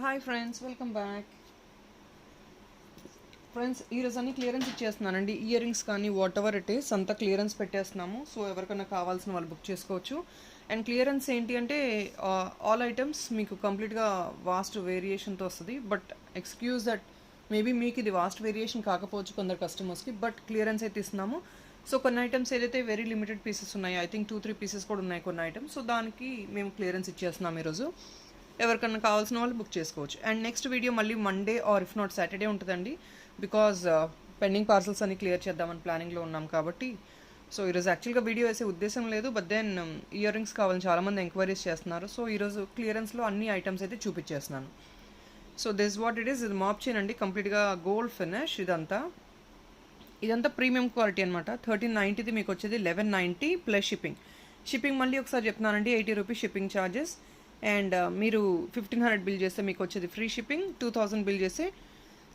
Hi friends, welcome back. Friends, ఈరోజు అన్ని clearance ఇచ్చేస్తున్నానండి. Ear rings కానీ వాట్ ఎవర్ ఇట్ ఈస్ అంతా క్లియరెన్స్ పెట్టేస్తున్నాము. సో ఎవరికైనా కావాల్సిన వాళ్ళు బుక్ చేసుకోవచ్చు. అండ్ క్లియరెన్స్ ఏంటి అంటే ఆల్ ఐటమ్స్ మీకు కంప్లీట్గా వాస్ట్ వేరియేషన్తో వస్తుంది. బట్ ఎక్స్క్యూజ్ దట్ మేబీ మీకు ఇది వాస్ట్ వేరియేషన్ కాకపోవచ్చు కొందరు కస్టమర్స్కి, బట్ క్లియరెన్స్ అయితే ఇస్తున్నాము. సో కొన్ని ఐటమ్స్ ఏదైతే వెరీ లిమిటెడ్ పీసెస్ ఉన్నాయి, ఐ థింక్ 2-3 పీసెస్ కూడా ఉన్నాయి కొన్ని ఐటమ్స్. సో దానికి మేము క్లియరెన్స్ ఇచ్చేస్తున్నాం ఈరోజు. ఎవరికన్నా కావాల్సిన వాళ్ళు బుక్ చేసుకోవచ్చు. అండ్ నెక్స్ట్ వీడియో మళ్ళీ Monday or if not Saturday ఉంటుందండి. బికాజ్ పెండింగ్ పార్సల్స్ అన్ని క్లియర్ చేద్దామని ప్లానింగ్లో ఉన్నాం కాబట్టి. సో ఈరోజు యాక్చువల్గా వీడియో వేసే ఉద్దేశం లేదు, బట్ దెన్ ఇయర్ రింగ్స్ కావాలని చాలామంది ఎంక్వైరీస్ చేస్తున్నారు. సో ఈరోజు క్లియరెన్స్లో అన్ని ఐటమ్స్ అయితే చూపించేస్తున్నాను. So this what it is. ఇది మాప్ చైన్ అండి, కంప్లీట్గా గోల్డ్ ఫినిష్. ఇదంతా ప్రీమియం క్వాలిటీ అనమాట. 1390ది మీకు వచ్చేది 1190 ప్లస్ షిప్పింగ్. షిప్పింగ్ మళ్ళీ ఒకసారి చెప్తున్నానండి, 80 రూపీస్ షిప్పింగ్ ఛార్జెస్. అండ్ మీరు 1500 బిల్ చేస్తే మీకు వచ్చేది ఫ్రీ షిప్పింగ్. 2000 బిల్ చేస్తే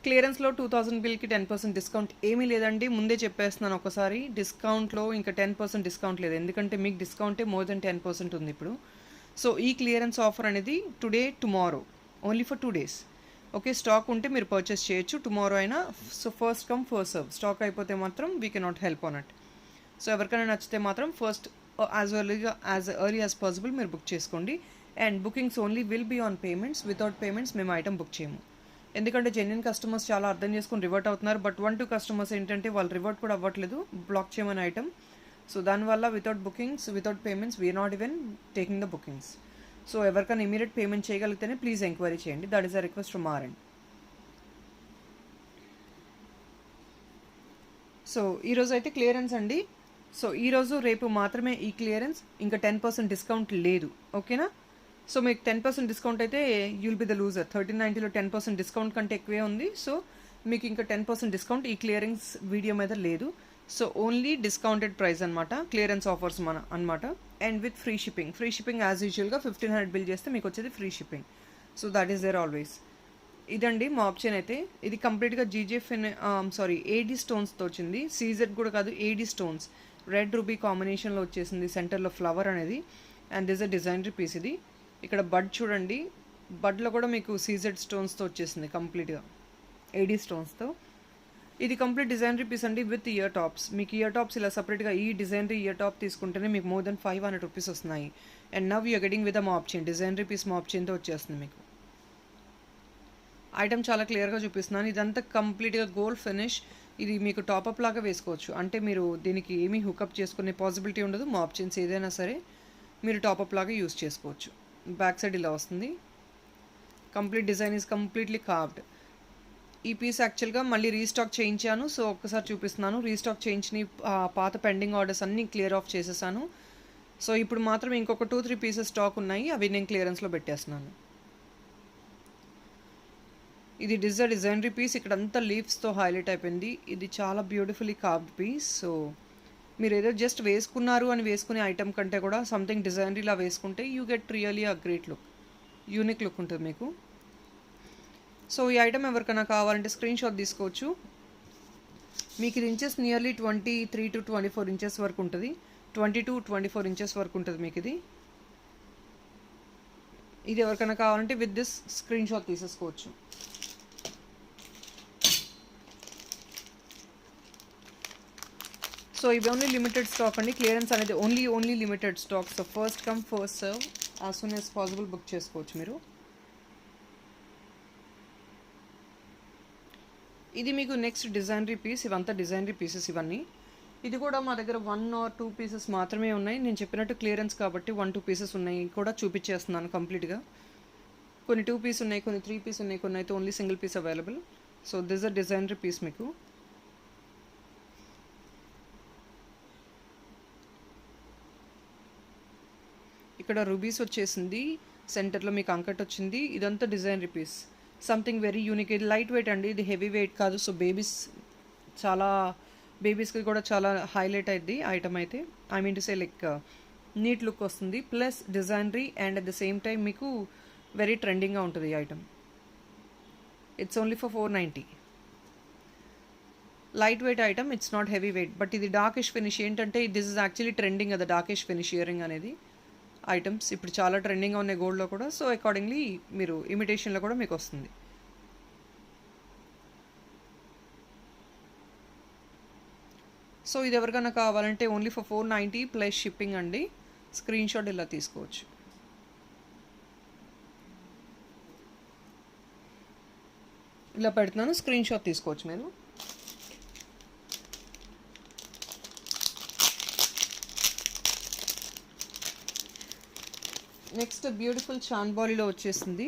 క్లియరెన్స్లో 2000 బిల్కి 10% డిస్కౌంట్ ఏమీ లేదండి. ముందే చెప్పేస్తున్నాను ఒకసారి, డిస్కౌంట్లో ఇంకా 10% డిస్కౌంట్ లేదు, ఎందుకంటే మీకు డిస్కౌంటే మోర్ దెన్ 10% ఉంది ఇప్పుడు. సో ఈ క్లియరెన్స్ ఆఫర్ అనేది today tomorrow only for 2 days. Okay, stock ఉంటే మీరు పర్చేస్ చేయొచ్చు టుమారో అయినా. So first come first serve. Stock అయిపోతే మాత్రం we cannot help on it. So ఎవరికైనా నచ్చితే మాత్రం first as early as possible మీరు బుక్ చేసుకోండి. And bookings only will be on payments. Without payments మేము ఐటమ్ బుక్ చేయము, ఎందుకంటే జెన్యున్ కస్టమర్స్ చాలా అర్థం చేసుకుని రివర్ట్ అవుతున్నారు. బట్ 1-2 కస్టమర్స్ ఏంటంటే వాళ్ళు రివర్ట్ కూడా అవ్వట్లేదు, బ్లాక్ చేయమని ఐటమ్. సో దానివల్ల without bookings, without payments we are not even taking the bookings. So ఎవరికైనా ఇమీడియట్ పేమెంట్ చేయగలిగితేనే ప్లీజ్ ఎంక్వైరీ చేయండి. That is a request from our end. So ఈరోజు అయితే క్లియరెన్స్ అండి. సో ఈరోజు రేపు మాత్రమే ఈ క్లియరెన్స్, ఇంకా 10% డిస్కౌంట్ లేదు. ఓకేనా? సో మీకు 10% డిస్కౌంట్ అయితే యూల్ బి ద లూజర్. 1390లో 10% డిస్కౌంట్ కంటే ఎక్కువే ఉంది. సో మీకు ఇంకా 10% డిస్కౌంట్ ఈ క్లియరెన్స్ వీడియో మీద లేదు. సో ఓన్లీ డిస్కౌంటెడ్ ప్రైస్ అనమాట, క్లియరెన్స్ ఆఫర్స్ అనమాట. And with free shipping. Free shipping as యూజువల్గా 1500 బిల్ చేస్తే మీకు వచ్చేది free shipping. So that is there always. ఇదండి మా ఆప్షన్ అయితే. ఇది కంప్లీట్గా ఏడీ స్టోన్స్తో వచ్చింది. సీజెడ్ కూడా కాదు, ఏడీ స్టోన్స్. రెడ్ రూబీ కాంబినేషన్లో వచ్చేసింది, సెంటర్లో ఫ్లవర్ అనేది. And this a designery piece. ఇది ఇక్కడ బడ్ చూడండి, బడ్లో కూడా మీకు సీజెడ్ స్టోన్స్తో వచ్చేసింది కంప్లీట్గా, ఏడీ స్టోన్స్తో. ఇది కంప్లీట్ డిజైనరీ పీస్ అండి విత్ ఇయర్ టాప్స్. మీకు ఇయర్ టాప్స్ ఇలా సపరేట్గా ఈ డిజైనరీ ఇయర్ టాప్ తీసుకుంటేనే మీకు మోర్ దెన్ 500 రూపీస్ వస్తున్నాయి. And now you're getting with a మాప్ చైన్. డిజైనరీ పీస్ మాప్ చైన్తో వచ్చేస్తుంది మీకు. ఐటమ్ చాలా క్లియర్గా చూపిస్తున్నాను. ఇదంతా కంప్లీట్గా గోల్డ్ ఫినిష్. ఇది మీకు టాపప్ లాగా వేసుకోవచ్చు, అంటే మీరు దీనికి ఏమీ హుకప్ చేసుకునే పాసిబిలిటీ ఉండదు. మాప్ చైన్స్ ఏదైనా సరే మీరు టాపప్ లాగా యూస్ చేసుకోవచ్చు. బ్యాక్ సైడ్ ఇలా వస్తుంది. Complete design is completely carved. ఈ పీస్ యాక్చువల్గా మళ్ళీ రీస్టాక్ చేయించాను. సో ఒక్కసారి చూపిస్తున్నాను. రీస్టాక్ చేయించిన పాత పెండింగ్ ఆర్డర్స్ అన్నీ క్లియర్ ఆఫ్ చేసేసాను. సో ఇప్పుడు మాత్రం ఇంకొక 2-3 పీసెస్ స్టాక్ ఉన్నాయి, అవి నేను క్లియరెన్స్లో పెట్టేస్తున్నాను. ఇది డిజైనరీ పీస్. ఇక్కడ అంతా లీవ్స్తో హైలైట్ అయిపోయింది. ఇది చాలా బ్యూటిఫుల్లీ కార్వ్డ్ పీస్. సో మీరు ఏదో జస్ట్ వేసుకున్నారు అని వేసుకునే ఐటమ్ కంటే కూడా సంథింగ్ డిజైనరీలా వేసుకుంటే you get really a great look, unique look ఉంటుంది మీకు. సో ఈ ఐటమ్ ఎవరికైనా కావాలంటే స్క్రీన్ షాట్ తీసుకోవచ్చు. మీకు ఇది ఇంచెస్ నియర్లీ 23-24 ఇంచెస్ వరకు ఉంటుంది. 22-24 ఇంచెస్ వరకు ఉంటుంది మీకు ఇది. ఇది ఎవరికైనా కావాలంటే విత్ దిస్ స్క్రీన్ షాట్ తీసేసుకోవచ్చు. సో ఇవి ఓన్లీ లిమిటెడ్ స్టాక్ అండి. క్లియరెన్స్ అనేది only limited stock. So first come first serve, as soon as possible book చేసుకోవచ్చు మీరు. ఇది మీకు నెక్స్ట్ డిజైనరీ పీస్. ఇవంతా డిజైనరీ పీసెస్ ఇవన్నీ. ఇది కూడా మా దగ్గర 1 or 2 పీసెస్ మాత్రమే ఉన్నాయి. నేను చెప్పినట్టు క్లియరెన్స్ కాబట్టి 1-2 పీసెస్ ఉన్నాయి కూడా చూపించేస్తున్నాను కంప్లీట్గా. కొన్ని 2 పీస్ ఉన్నాయి, కొన్ని 3 పీస్ ఉన్నాయి, కొన్ని అయితే only single piece available. So this a designery piece మీకు. ఇక్కడ రూబీస్ వచ్చేసింది, సెంటర్లో మీకు అంకట్ వచ్చింది. ఇదంతా designer piece, something very unique. ఇది లైట్ వెయిట్ అండి, ఇది హెవీ వెయిట్ కాదు. సో బేబీస్కి కూడా చాలా హైలైట్ అయింది ఐటమ్ అయితే. I mean to say like neat look వస్తుంది, plus designer, and at the same time మీకు వెరీ ట్రెండింగ్గా ఉంటుంది ఈ item. It's only for 490. Light weight item, it's not heavy weight. But ఇది డార్కిష్ ఫినిష్. ఏంటంటే this is actually trending కదా darkish finish ear ring అనేది. Items ఇప్పుడు చాలా ట్రెండింగ్గా ఉన్నాయి గోల్డ్లో కూడా. సో అకార్డింగ్లీ మీరు ఇమిటేషన్లో కూడా మీకు వస్తుంది. సో ఇది ఎవరికైనా కావాలంటే ఓన్లీ ఫర్ 490 ప్లస్ షిప్పింగ్ అండి. స్క్రీన్ షాట్ ఇలా తీసుకోవచ్చు. ఇలా పెడుతున్నాను, స్క్రీన్ షాట్ తీసుకోవచ్చు మీరు. నెక్స్ట్ బ్యూటిఫుల్ చాన్బాలీలో వచ్చేసింది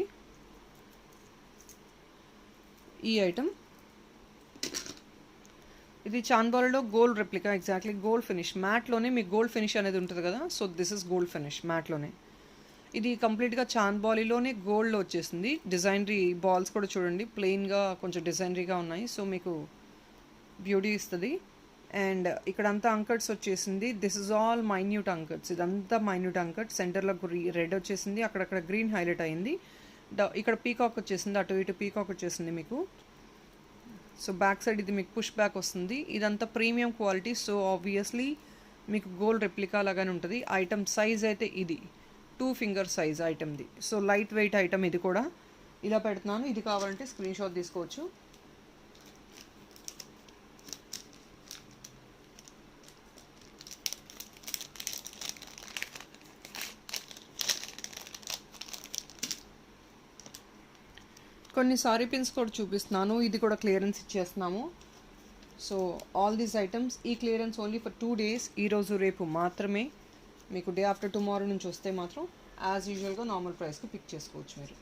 ఈ ఐటమ్. ఇది చాన్బాలీలో gold replica, exactly gold finish. మ్యాట్లోనే మీకు గోల్డ్ ఫినిష్ అనేది ఉంటుంది కదా, so this is gold finish మ్యాట్లోనే. ఇది కంప్లీట్గా చాన్బాలీలోనే గోల్డ్లో వచ్చేసింది. డిజైనరీ బాల్స్ కూడా చూడండి, ప్లెయిన్గా కొంచెం డిజైనరీగా ఉన్నాయి. సో మీకు బ్యూటీ ఇస్తుంది. అండ్ ఇక్కడంతా అంకట్స్ వచ్చేసింది. This is all minute అంకట్స్. ఇదంతా మైన్యూట్ అంకట్. సెంటర్లో రెడ్ వచ్చేసింది, అక్కడక్కడ గ్రీన్ హైలైట్ అయింది. ఇక్కడ పీకాక్ వచ్చేసింది, అటు ఇటు పీకాక్ వచ్చేసింది మీకు. సో బ్యాక్ సైడ్ ఇది మీకు పుష్ బ్యాక్ వస్తుంది. ఇదంతా ప్రీమియం క్వాలిటీ. సో ఆబ్వియస్లీ మీకు గోల్డ్ రెప్లికా లాగానే ఉంటుంది. ఐటమ్ సైజ్ అయితే ఇది 2 ఫింగర్ సైజ్ ఐటమ్ది. సో లైట్ వెయిట్ ఐటమ్ ఇది కూడా. ఇలా పెడుతున్నాను. ఇది కావాలంటే స్క్రీన్ షాట్ తీసుకోవచ్చు. కొన్ని సారీ పిన్స్ కూడా చూపిస్తున్నాను. ఇది కూడా క్లియరెన్స్ ఇచ్చేస్తున్నాము. సో ఆల్ దీస్ ఐటమ్స్ ఈ క్లియరెన్స్ ఓన్లీ ఫర్ 2 days. ఈరోజు రేపు మాత్రమే. మీకు డే ఆఫ్టర్ టుమారో నుంచి వస్తే మాత్రం యాజ్ యూజువల్గా నార్మల్ ప్రైస్కి పిక్ చేసుకోవచ్చు మీరు.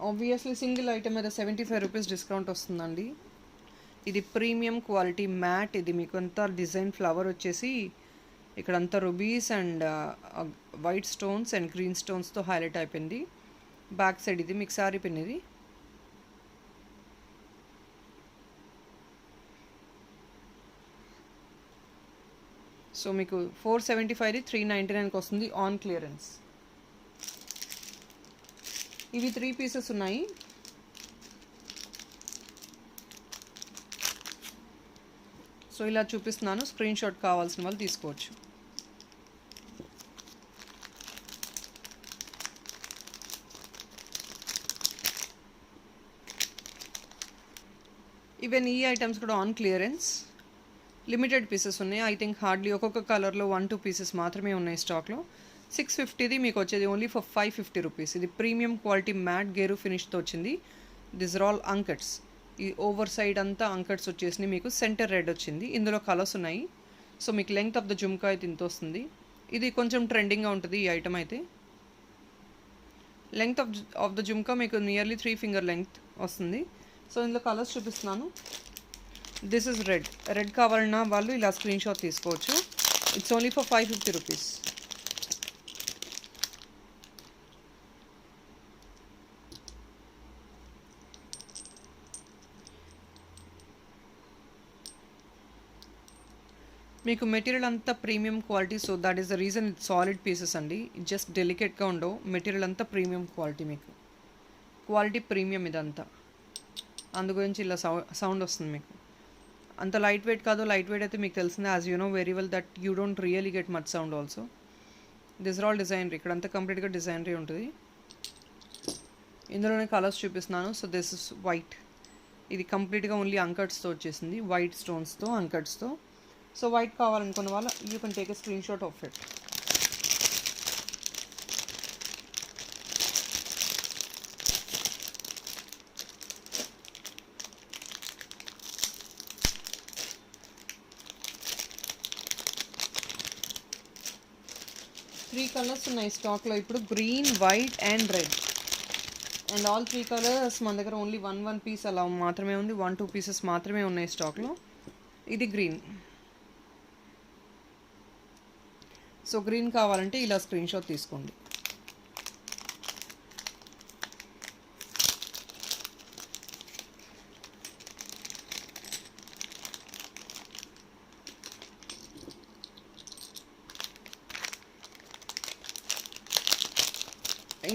ఆబ్వియస్లీ సింగిల్ ఐటమ్ మీద 75 రూపీస్ డిస్కౌంట్ వస్తుందండి. ఇది ప్రీమియం క్వాలిటీ మ్యాట్. ఇది మీకు అంతా డిజైన్ ఫ్లవర్ వచ్చేసి ఇక్కడంతా rubies and white stones and green స్టోన్స్తో హైలైట్ అయిపోయింది. బ్యాక్ సైడ్ ఇది మీకు సారీ పిన్. ఇది సో మీకు 475 399కి వస్తుంది ఆన్ క్లియరెన్స్. ఇవి 3 పీసెస్ ఉన్నాయి. సో ఇలా చూపిస్తున్నాను, స్క్రీన్ షాట్ కావాల్సిన వాళ్ళు తీసుకోవచ్చు. ఈవెన్ ఈ ఐటమ్స్ కూడా ఆన్ క్లియరెన్స్. లిమిటెడ్ పీసెస్ ఉన్నాయి. ఐ థింక్ హార్డ్లీ ఒక్కొక్క కలర్లో 1-2 పీసెస్ మాత్రమే ఉన్నాయి స్టాక్లో. 650ది మీకు వచ్చేది ఓన్లీ ఫర్ 550 రూపీస్. ఇది ప్రీమియం క్వాలిటీ మ్యాట్ గేరు ఫినిష్తో వచ్చింది. This are all అంకట్స్. ఈ ఓవర్ సైడ్ అంతా అంకట్స్ వచ్చేసి మీకు సెంటర్ రెడ్ వచ్చింది. ఇందులో కలర్స్ ఉన్నాయి. సో మీకు లెంగ్త్ ఆఫ్ ద జుమ్కా అయితే ఇంత వస్తుంది. ఇది కొంచెం ట్రెండింగ్గా ఉంటుంది ఈ ఐటమ్ అయితే. లెంగ్త్ ఆఫ్ ద జుమ్కా మీకు నియర్లీ 3 ఫింగర్ లెంగ్త్ వస్తుంది. సో ఇందులో కలర్స్ చూపిస్తున్నాను. This is red. రెడ్ కావాలన్నా వాళ్ళు ఇలా స్క్రీన్ షాట్ తీసుకోవచ్చు. It's only for 550 rupees. మీకు మెటీరియల్ అంతా premium quality. So that is the reason it solid pieces అండి. జస్ట్ డెలికేట్గా ఉండవు. మెటీరియల్ అంతా ప్రీమియం క్వాలిటీ. మీకు క్వాలిటీ ప్రీమియం ఇదంతా. అందు గురించి ఇలా సౌండ్ వస్తుంది మీకు. అంత లైట్ వెయిట్ కాదు. లైట్ వెయిట్ అయితే మీకు తెలిసిందే, as you know very well that you don't really get much sound also. This are all designery. ఇక్కడంతా కంప్లీట్గా డిజైనరీ ఉంటుంది. ఇందులోనే కలర్స్ చూపిస్తున్నాను. So this is white. ఇది కంప్లీట్గా ఓన్లీ అంకట్స్తో వచ్చేసింది, వైట్ స్టోన్స్తో అంకట్స్తో. సో వైట్ కావాలనుకున్న వాళ్ళు you can take a screen shot of it. Three colours ఉన్నాయి స్టాక్లో ఇప్పుడు, green, white and red. And all 3 colours మన దగ్గర ఓన్లీ 1 పీస్ అలా మాత్రమే ఉంది. 1-2 పీసెస్ మాత్రమే ఉన్నాయి స్టాక్లో. ఇది గ్రీన్. సో గ్రీన్ కావాలంటే ఇలా స్క్రీన్ షాట్ తీసుకోండి.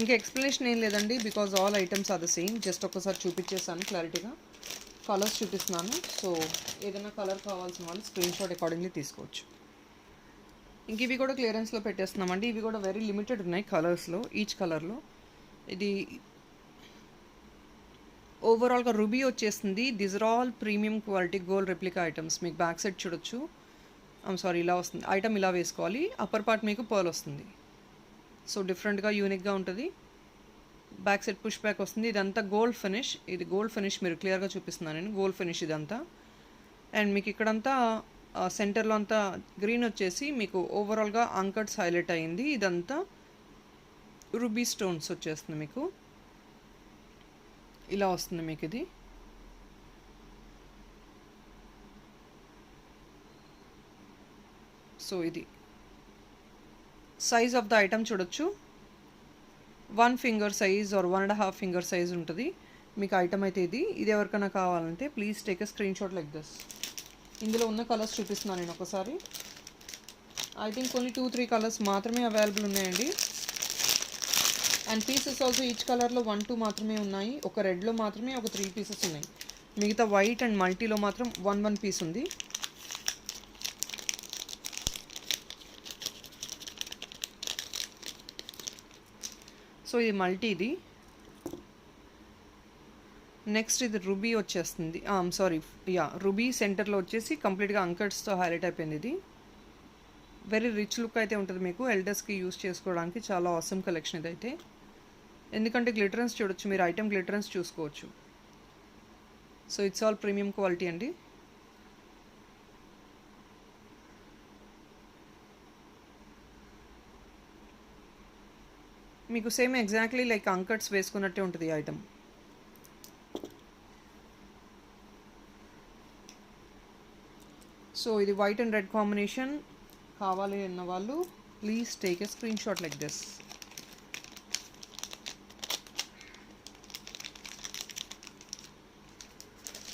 ఇంకా ఎక్స్ప్లెనేషన్ ఏం లేదండి, because all items are the same. Just ఒకసారి చూపించేసాను క్లారిటీగా, కలర్స్ చూపిస్తున్నాను. సో ఏదైనా కలర్ కావాల్సిన వాళ్ళు స్క్రీన్ షాట్ అకార్డింగ్లీ తీసుకోవచ్చు. ఇంక ఇవి కూడా క్లియరెన్స్లో పెట్టేస్తున్నామండి. ఇవి కూడా వెరీ లిమిటెడ్ ఉన్నాయి కలర్స్లో, ఈచ్ కలర్లో. ఇది ఓవరాల్గా రూబీ వచ్చేస్తుంది. These are all premium quality gold replica items. మీకు బ్యాక్ సైడ్ చూడొచ్చు, సారీ ఇలా వస్తుంది ఐటమ్, ఇలా వేసుకోవాలి. అప్పర్ పార్ట్ మీకు పర్ల్ వస్తుంది. సో డిఫరెంట్గా యూనిక్గా ఉంటుంది. బ్యాక్ సైడ్ పుష్ బ్యాక్ వస్తుంది. ఇదంతా గోల్డ్ ఫినిష్. ఇది గోల్డ్ ఫినిష్ మీరు క్లియర్గా చూపిస్తున్నాను నేను, గోల్డ్ ఫినిష్ ఇదంతా. అండ్ మీకు ఇక్కడంతా సెంటర్లో అంతా గ్రీన్ వచ్చేసి మీకు ఓవరాల్గా అంకట్స్ హైలైట్ అయ్యింది. ఇదంతా రూబీ స్టోన్స్ వచ్చేస్తుంది మీకు, ఇలా వస్తుంది మీకు ఇది. సో ఇది సైజ్ ఆఫ్ ద ఐటమ్ చూడొచ్చు, 1 finger size are 1.5 finger size ఉంటుంది మీకు ఐటమ్ అయితే. ఇది ఎవరికైనా కావాలంటే please take a screen shot like this. ఇందులో ఉన్న కలర్స్ చూపిస్తున్నాను నేను ఒకసారి. ఐ థింక్ ఓన్లీ 2-3 కలర్స్ మాత్రమే అవైలబుల్ ఉన్నాయండి. అండ్ పీసెస్ ఆల్సో ఈచ్ కలర్లో 1-2 మాత్రమే ఉన్నాయి. ఒక రెడ్లో మాత్రమే ఒక 3 పీసెస్ ఉన్నాయి. మిగతా వైట్ అండ్ మల్టీలో మాత్రం 1 పీస్ ఉంది. సో ఇది మల్టీ. ఇది నెక్స్ట్ ఇది రూబీ వచ్చేస్తుంది. సారీ, రూబీ సెంటర్లో వచ్చేసి కంప్లీట్గా అంకట్స్తో హైలైట్ అయిపోయింది. ఇది వెరీ రిచ్ లుక్ అయితే ఉంటుంది మీకు, ఎల్డర్స్కి యూస్ చేసుకోవడానికి చాలా ఆసమ్ కలెక్షన్ ఇదైతే. ఎందుకంటే గ్లిటరెన్స్ చూడొచ్చు మీరు, ఐటమ్ గ్లిటరెన్స్ చూసుకోవచ్చు. So it's all premium quality అండి. మీకు సేమ్ ఎగ్జాక్ట్లీ లైక్ అంకట్స్ వేసుకున్నట్టే ఉంటుంది ఈ ఐటమ్. సో ఇది వైట్ అండ్ రెడ్ కాంబినేషన్ కావాలి అన్న వాళ్ళు please take a screen shot like this.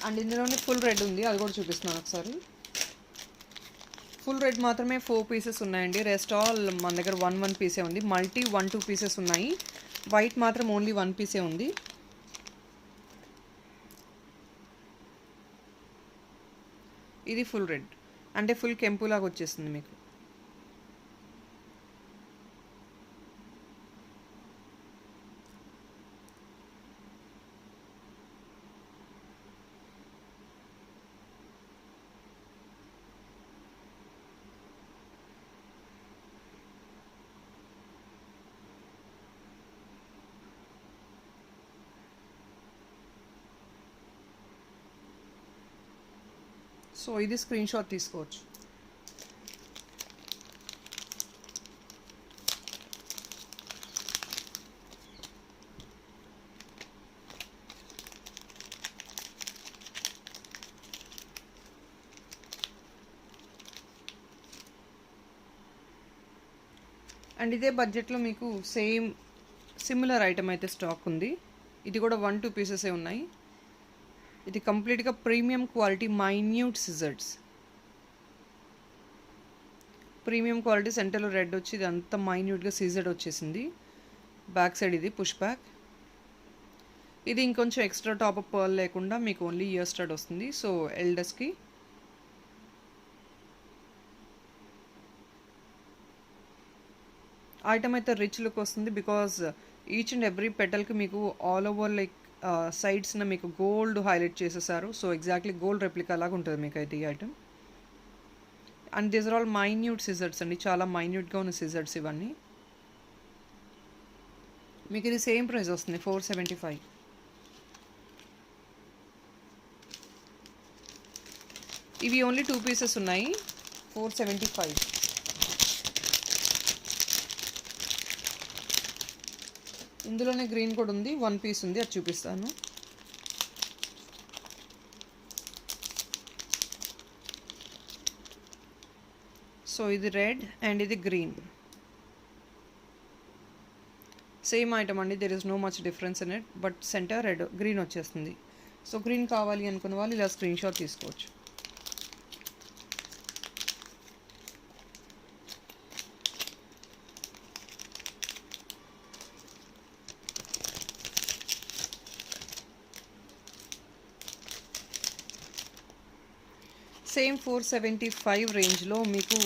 And ఇందులోనే ఫుల్ రెడ్ ఉంది, అది కూడా చూపిస్తున్నాను ఒకసారి. ఫుల్ రెడ్ మాత్రమే 4 పీసెస్ ఉన్నాయండి. రెస్ట్ ఆల్ మన దగ్గర 1 పీసే ఉంది. మల్టీ 1-2 పీసెస్ ఉన్నాయి. వైట్ మాత్రం ఓన్లీ 1 పీసే ఉంది. ఇది ఫుల్ రెడ్ అంటే ఫుల్ కెంపులాగా వచ్చేస్తుంది మీకు. సో ఇది స్క్రీన్ షాట్ తీసుకోవచ్చు. అండ్ ఇదే బడ్జెట్లో మీకు సేమ్ సిమిలర్ ఐటమ్ అయితే స్టాక్ ఉంది. ఇది కూడా 1-2 పీసెసే ఉన్నాయి. ఇది కంప్లీట్గా premium quality minute scissors. Premium quality సెంటర్లో రెడ్ వచ్చి ఇది అంతా మైన్యూట్గా సిజర్డ్ వచ్చేసింది. బ్యాక్ సైడ్ ఇది పుష్ బ్యాక్. ఇది ఇంకొంచెం ఎక్స్ట్రా టాప్ అప్ పర్ల్ లేకుండా మీకు ఓన్లీ ఇయర్ స్టడ్ వస్తుంది. సో ఎల్డర్స్కి ఐటమ్ అయితే రిచ్ లుక్ వస్తుంది. బికాజ్ ఈచ్ అండ్ ఎవ్రీ పెటల్కి మీకు ఆల్ ఓవర్ లైక్ సైడ్స్న మీకు గోల్డ్ హైలైట్ చేసేసారు. సో ఎగ్జాక్ట్లీ గోల్డ్ రెప్లికా లాగా ఉంటుంది మీకు అయితే ఈ item. And these are all minute scissors అండి, చాలా మైన్యూట్గా ఉన్న సిజర్స్ ఇవన్నీ. మీకు ఇది సేమ్ ప్రైస్ వస్తుంది 475. ఇవి ఓన్లీ 2 పీసెస్ ఉన్నాయి, 475. ఇందులోనే గ్రీన్ కూడా ఉంది, 1 పీస్ ఉంది, అది చూపిస్తాను. సో ఇది రెడ్ అండ్ ఇది గ్రీన్. సేమ్ ఐటమ్ అండి, there is no much difference in it, but centre red green వచ్చేస్తుంది. సో గ్రీన్ కావాలి అనుకున్న వాళ్ళు ఇలా స్క్రీన్ షాట్ తీసుకోవచ్చు. సేమ్ 475 రేంజ్లో మీకు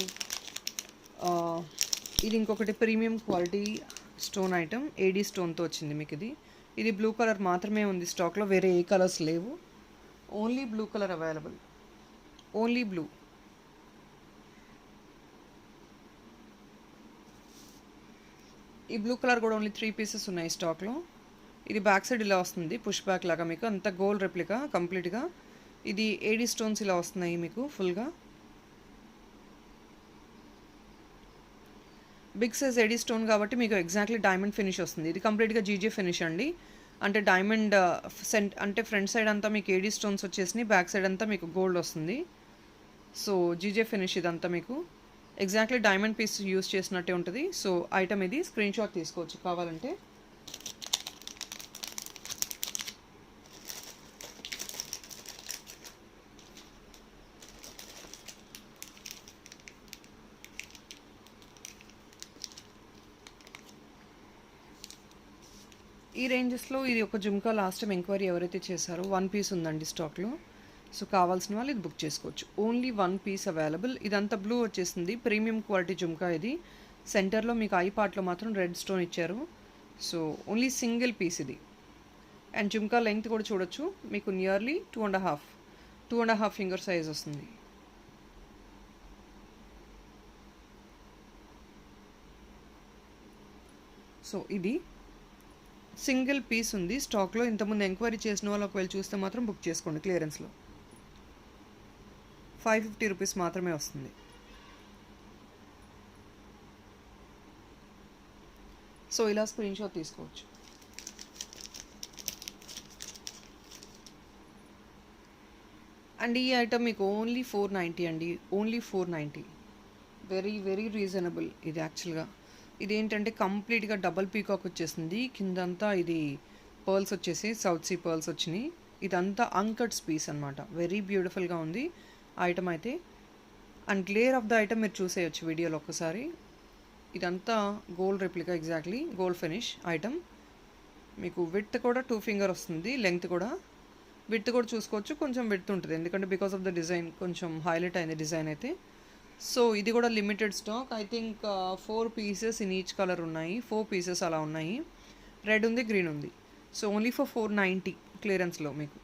ఇది ఇంకొకటి ప్రీమియం క్వాలిటీ స్టోన్ ఐటమ్ ఏడీ స్టోన్తో వచ్చింది మీకు. ఇది బ్లూ కలర్ మాత్రమే ఉంది స్టాక్లో, వేరే ఏ కలర్స్ లేవు. Only blue colour available, only blue. ఈ బ్లూ కలర్ కూడా ఓన్లీ 3 పీసెస్ ఉన్నాయి స్టాక్లో. ఇది బ్యాక్ సైడ్ ఇలా వస్తుంది, పుష్ బ్యాక్ లాగా మీకు, అంత గోల్డ్ రెప్లికా కంప్లీట్గా. ఇది ఏడీ స్టోన్స్ ఇలా వస్తున్నాయి మీకు ఫుల్గా. బిగ్ సైజ్ ఏడీ స్టోన్ కాబట్టి మీకు ఎగ్జాక్ట్లీ డైమండ్ ఫినిష్ వస్తుంది. ఇది కంప్లీట్గా జీజే ఫినిష్ అండి. అంటే డైమండ్ అంటే ఫ్రంట్ సైడ్ అంతా మీకు ఏడీ స్టోన్స్ వచ్చేసినాయి, బ్యాక్ సైడ్ అంతా మీకు గోల్డ్ వస్తుంది. సో జీజే ఫినిష్ ఇదంతా మీకు ఎగ్జాక్ట్లీ డైమండ్ పీస్ యూస్ చేసినట్టే ఉంటుంది. సో ఐటమ్ ఇది స్క్రీన్ షాట్ తీసుకోవచ్చు కావాలంటే. ఈ రేంజెస్లో ఇది ఒక జుమ్కా లాస్ట్ టైం ఎంక్వైరీ ఎవరైతే చేశారో 1 పీస్ ఉందండి స్టాక్లో. సో కావాల్సిన వాళ్ళు ఇది బుక్ చేసుకోవచ్చు. Only 1 piece available. ఇదంతా బ్లూ వచ్చేసింది, ప్రీమియం క్వాలిటీ జుమ్కా ఇది. సెంటర్లో మీకు ఐ పార్ట్లో మాత్రం రెడ్ స్టోన్ ఇచ్చారు. సో ఓన్లీ సింగిల్ పీస్ ఇది. అండ్ జుమ్కా లెంగ్త్ కూడా చూడొచ్చు మీకు, నియర్లీ 2.5 ఫింగర్ సైజ్ వస్తుంది. సో ఇది సింగిల్ పీస్ ఉంది స్టాక్లో. ఇంతకుముందు ఎంక్వైరీ చేసిన వాళ్ళు ఒకవేళ చూస్తే మాత్రం బుక్ చేసుకోండి. క్లియరెన్స్లో 550 రూపీస్ మాత్రమే వస్తుంది. సో ఇలా స్క్రీన్ షాట్ తీసుకోవచ్చు. అండ్ ఈ ఐటమ్ మీకు ఓన్లీ 490 అండి, ఓన్లీ 490. వెరీ వెరీ రీజనబుల్ ఇది యాక్చువల్గా. ఇదేంటంటే కంప్లీట్గా డబల్ పీకాక్ వచ్చేసింది కిందంతా. ఇది పర్ల్స్ వచ్చేసి సౌత్ సీ పర్ల్స్ వచ్చినాయి. ఇదంతా అంకట్స్ పీస్ అనమాట. వెరీ బ్యూటిఫుల్గా ఉంది ఐటమ్ అయితే. And glare of the item మీరు చూసేయచ్చు వీడియోలో ఒక్కసారి. ఇదంతా gold replica, exactly gold finish item. మీకు విడ్త్ కూడా 2 ఫింగర్ వస్తుంది, లెంగ్త్ కూడా. విడ్త్ కూడా చూసుకోవచ్చు, కొంచెం విడ్త్ ఉంటుంది ఎందుకంటే బికాస్ ఆఫ్ ద డిజైన్ కొంచెం హైలైట్ అయింది డిజైన్ అయితే. సో ఇది కూడా limited stock. I think 4 pieces in each colour ఉన్నాయి, 4 పీసెస్ అలా ఉన్నాయి. రెడ్ ఉంది, గ్రీన్ ఉంది. సో ఓన్లీ ఫర్ 490 క్లియరెన్స్లో మీకు.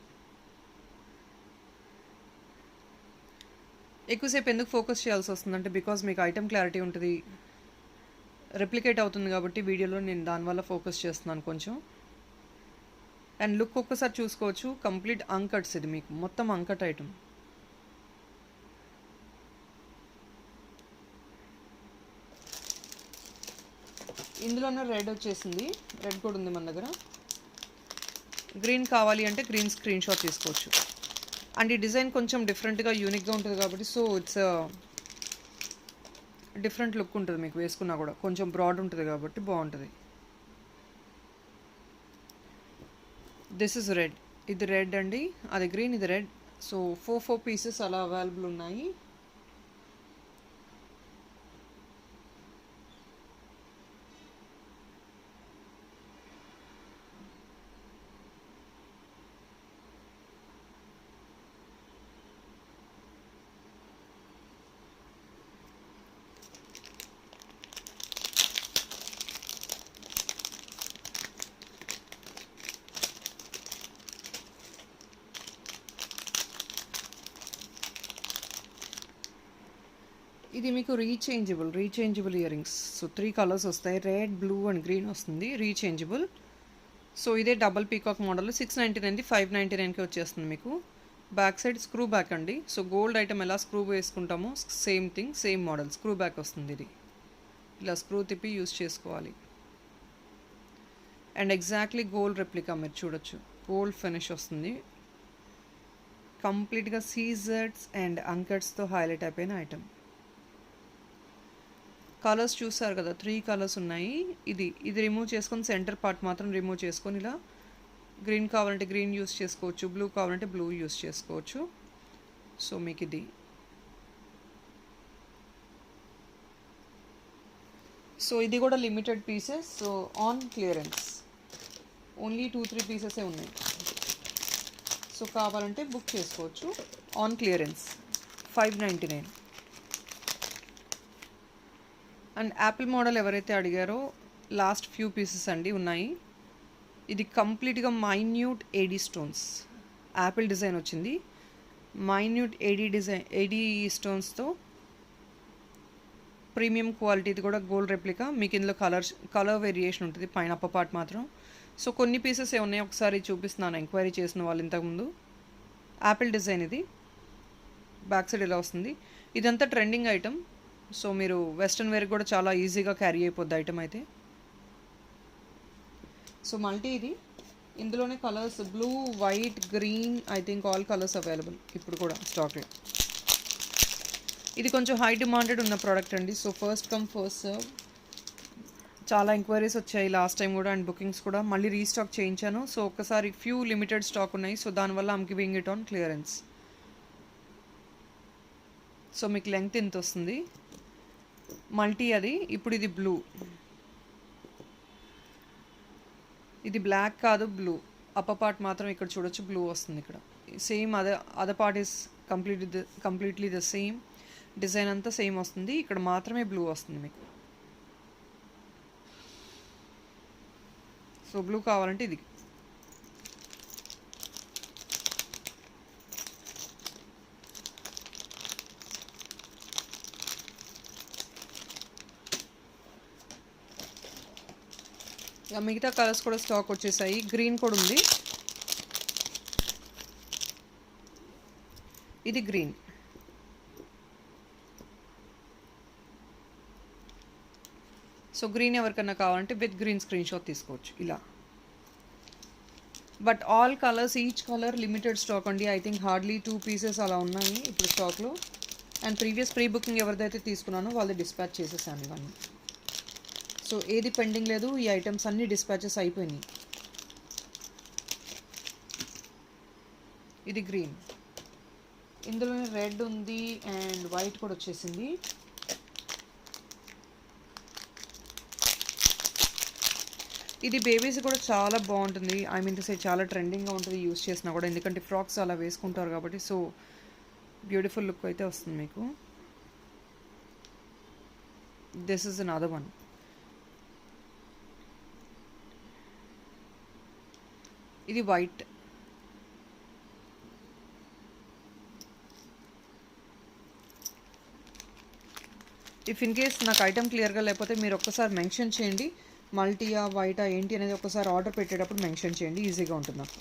ఎక్కువసేపు ఎందుకు ఫోకస్ చేయాల్సి వస్తుందంటే బికాజ్ మీకు ఐటమ్ క్లారిటీ ఉంటుంది, రెప్లికేట్ అవుతుంది కాబట్టి వీడియోలో నేను దానివల్ల ఫోకస్ చేస్తున్నాను కొంచెం. అండ్ లుక్ ఒక్కసారి చూసుకోవచ్చు, కంప్లీట్ అంకట్స్ ఇది మీకు, మొత్తం అంకట్ ఐటమ్. ఇందులోనే రెడ్ వచ్చేసింది, రెడ్ కూడా ఉంది మన దగ్గర. గ్రీన్ కావాలి అంటే గ్రీన్ స్క్రీన్ షాట్ తీసుకోవచ్చు. అండ్ ఈ డిజైన్ కొంచెం డిఫరెంట్గా యూనిక్గా ఉంటుంది కాబట్టి సో ఇట్స్ డిఫరెంట్ లుక్ ఉంటుంది మీకు వేసుకున్నా కూడా. కొంచెం బ్రాడ్ ఉంటుంది కాబట్టి బాగుంటుంది. దిస్ ఇస్ రెడ్, ఇది రెడ్ అండి, అది గ్రీన్, ఇది రెడ్. సో 4 పీసెస్ అలా అవైలబుల్ ఉన్నాయి. ఇది మీకు rechangeable ear rings. So 3 colours వస్తాయి, రెడ్, బ్లూ అండ్ గ్రీన్ వస్తుంది, రీచేంజబుల్. సో ఇదే డబల్ పీకాక్ మోడల్ 699, 599కి వచ్చేస్తుంది మీకు. బ్యాక్ సైడ్ స్క్రూ బ్యాక్ అండి. సో గోల్డ్ ఐటమ్ ఎలా స్క్రూ వేసుకుంటామో same thing, same model screw back వస్తుంది. ఇది ఇలా స్క్రూ తిప్పి యూస్ చేసుకోవాలి. అండ్ ఎగ్జాక్ట్లీ గోల్డ్ రెప్లికా మీరు చూడొచ్చు, గోల్డ్ ఫినిష్ వస్తుంది. కంప్లీట్గా సీజర్స్ అండ్ అంకట్స్తో హైలైట్ అయిపోయిన ఐటమ్. కలర్స్ చూసారు కదా, 3 కలర్స్ ఉన్నాయి. ఇది రిమూవ్ చేసుకొని సెంటర్ పార్ట్ మాత్రం రిమూవ్ చేసుకొని ఇలా గ్రీన్ కావాలంటే గ్రీన్ యూస్ చేసుకోవచ్చు, బ్లూ కావాలంటే బ్లూ యూస్ చేసుకోవచ్చు. సో మీకు ఇది ఇది కూడా limited pieces. So on clearance only 2-3 పీసెసే ఉన్నాయి. సో కావాలంటే బుక్ చేసుకోవచ్చు on clearance. 599. And Apple model ఎవరైతే అడిగారో లాస్ట్ ఫ్యూ పీసెస్ అండి ఉన్నాయి. ఇది కంప్లీట్గా minute AD stones, Apple design వచ్చింది. మైన్యూట్ ఏడీ స్టోన్స్తో ప్రీమియం క్వాలిటీది కూడా గోల్డ్ రెప్లికా. మీకు ఇందులో కలర్ వేరియేషన్ ఉంటుంది పైన అప్ప పార్ట్ మాత్రం. సో కొన్ని పీసెస్ ఉన్నాయి, ఒకసారి చూపిస్తున్నాను ఎంక్వైరీ చేసిన వాళ్ళు ఇంతకుముందు. యాపిల్ డిజైన్ ఇది, బ్యాక్ సైడ్ ఇలా వస్తుంది. ఇదంతా ట్రెండింగ్ ఐటమ్, సో మీరు వెస్ట్రన్ వేర్ కూడా చాలా ఈజీగా క్యారీ అయిపోద్ది ఐటమ్ అయితే. సో మల్టీ ఇది, ఇందులోనే colours blue, white, green, I think all colours available ఇప్పుడు కూడా స్టాక్లో. ఇది కొంచెం హై డిమాండెడ్ ఉన్న ప్రోడక్ట్ అండి. So first come first serve. చాలా ఎంక్వైరీస్ వచ్చాయి లాస్ట్ టైం కూడా, అండ్ బుకింగ్స్ కూడా. మళ్ళీ రీస్టాక్ చేయించాను. సో ఒక్కసారి ఫ్యూ లిమిటెడ్ స్టాక్ ఉన్నాయి, సో దానివల్ల I'm giving it on clearance. So మీకు లెంగ్త్ ఎంత వస్తుంది, మల్టీ అది. ఇప్పుడు ఇది బ్లూ, ఇది బ్లాక్ కాదు బ్లూ. అప్పర్ పార్ట్ మాత్రం ఇక్కడ చూడొచ్చు బ్లూ వస్తుంది ఇక్కడ. Same other part is completely the same, design అంతా సేమ్ వస్తుంది, ఇక్కడ మాత్రమే బ్లూ వస్తుంది మీకు. సో బ్లూ కావాలంటే ఇది. మిగతా కలర్స్ కూడా స్టాక్ వచ్చేసాయి. గ్రీన్ కూడా ఉంది, ఇది గ్రీన్. సో గ్రీన్ ఎవరికన్నా కావాలంటే విత్ గ్రీన్ స్క్రీన్ షాట్ తీసుకోవచ్చు ఇలా. But all colours, each colour limited stock అండి. ఐ థింక్ హార్డ్లీ 2 పీసెస్ అలా ఉన్నాయి ఇప్పుడు స్టాక్లో. అండ్ ప్రీవియస్ ప్రీ బుకింగ్ ఎవరిదైతే తీసుకున్నానో వాళ్ళది డిస్పాచ్ చేసేసాను ఇవన్నీ. సో ఏది పెండింగ్ లేదు, ఈ ఐటమ్స్ అన్నీ డిస్పాచెస్ అయిపోయినాయి. ఇది గ్రీన్, ఇందులోనే రెడ్ ఉంది అండ్ వైట్ కూడా వచ్చేసింది. ఇది బేబీస్ కూడా చాలా బాగుంటుంది, ఐ మీన్ టు సే చాలా ట్రెండింగ్గా ఉంటుంది యూస్ చేసినా కూడా, ఎందుకంటే ఫ్రాక్స్ అలా వేసుకుంటారు కాబట్టి. సో బ్యూటిఫుల్ లుక్ అయితే వస్తుంది మీకు. This is another one. ఇది వైట్, ఇఫ్ ఇన్ కేస్ నాకు ఐటమ్ క్లియర్గా లేకపోతే మీరు ఒక్కసారి మెన్షన్ చేయండి, మల్టీయా వైటా ఏంటి అనేది ఒకసారి ఆర్డర్ పెట్టేటప్పుడు మెన్షన్ చేయండి, ఈజీగా ఉంటుంది నాకు.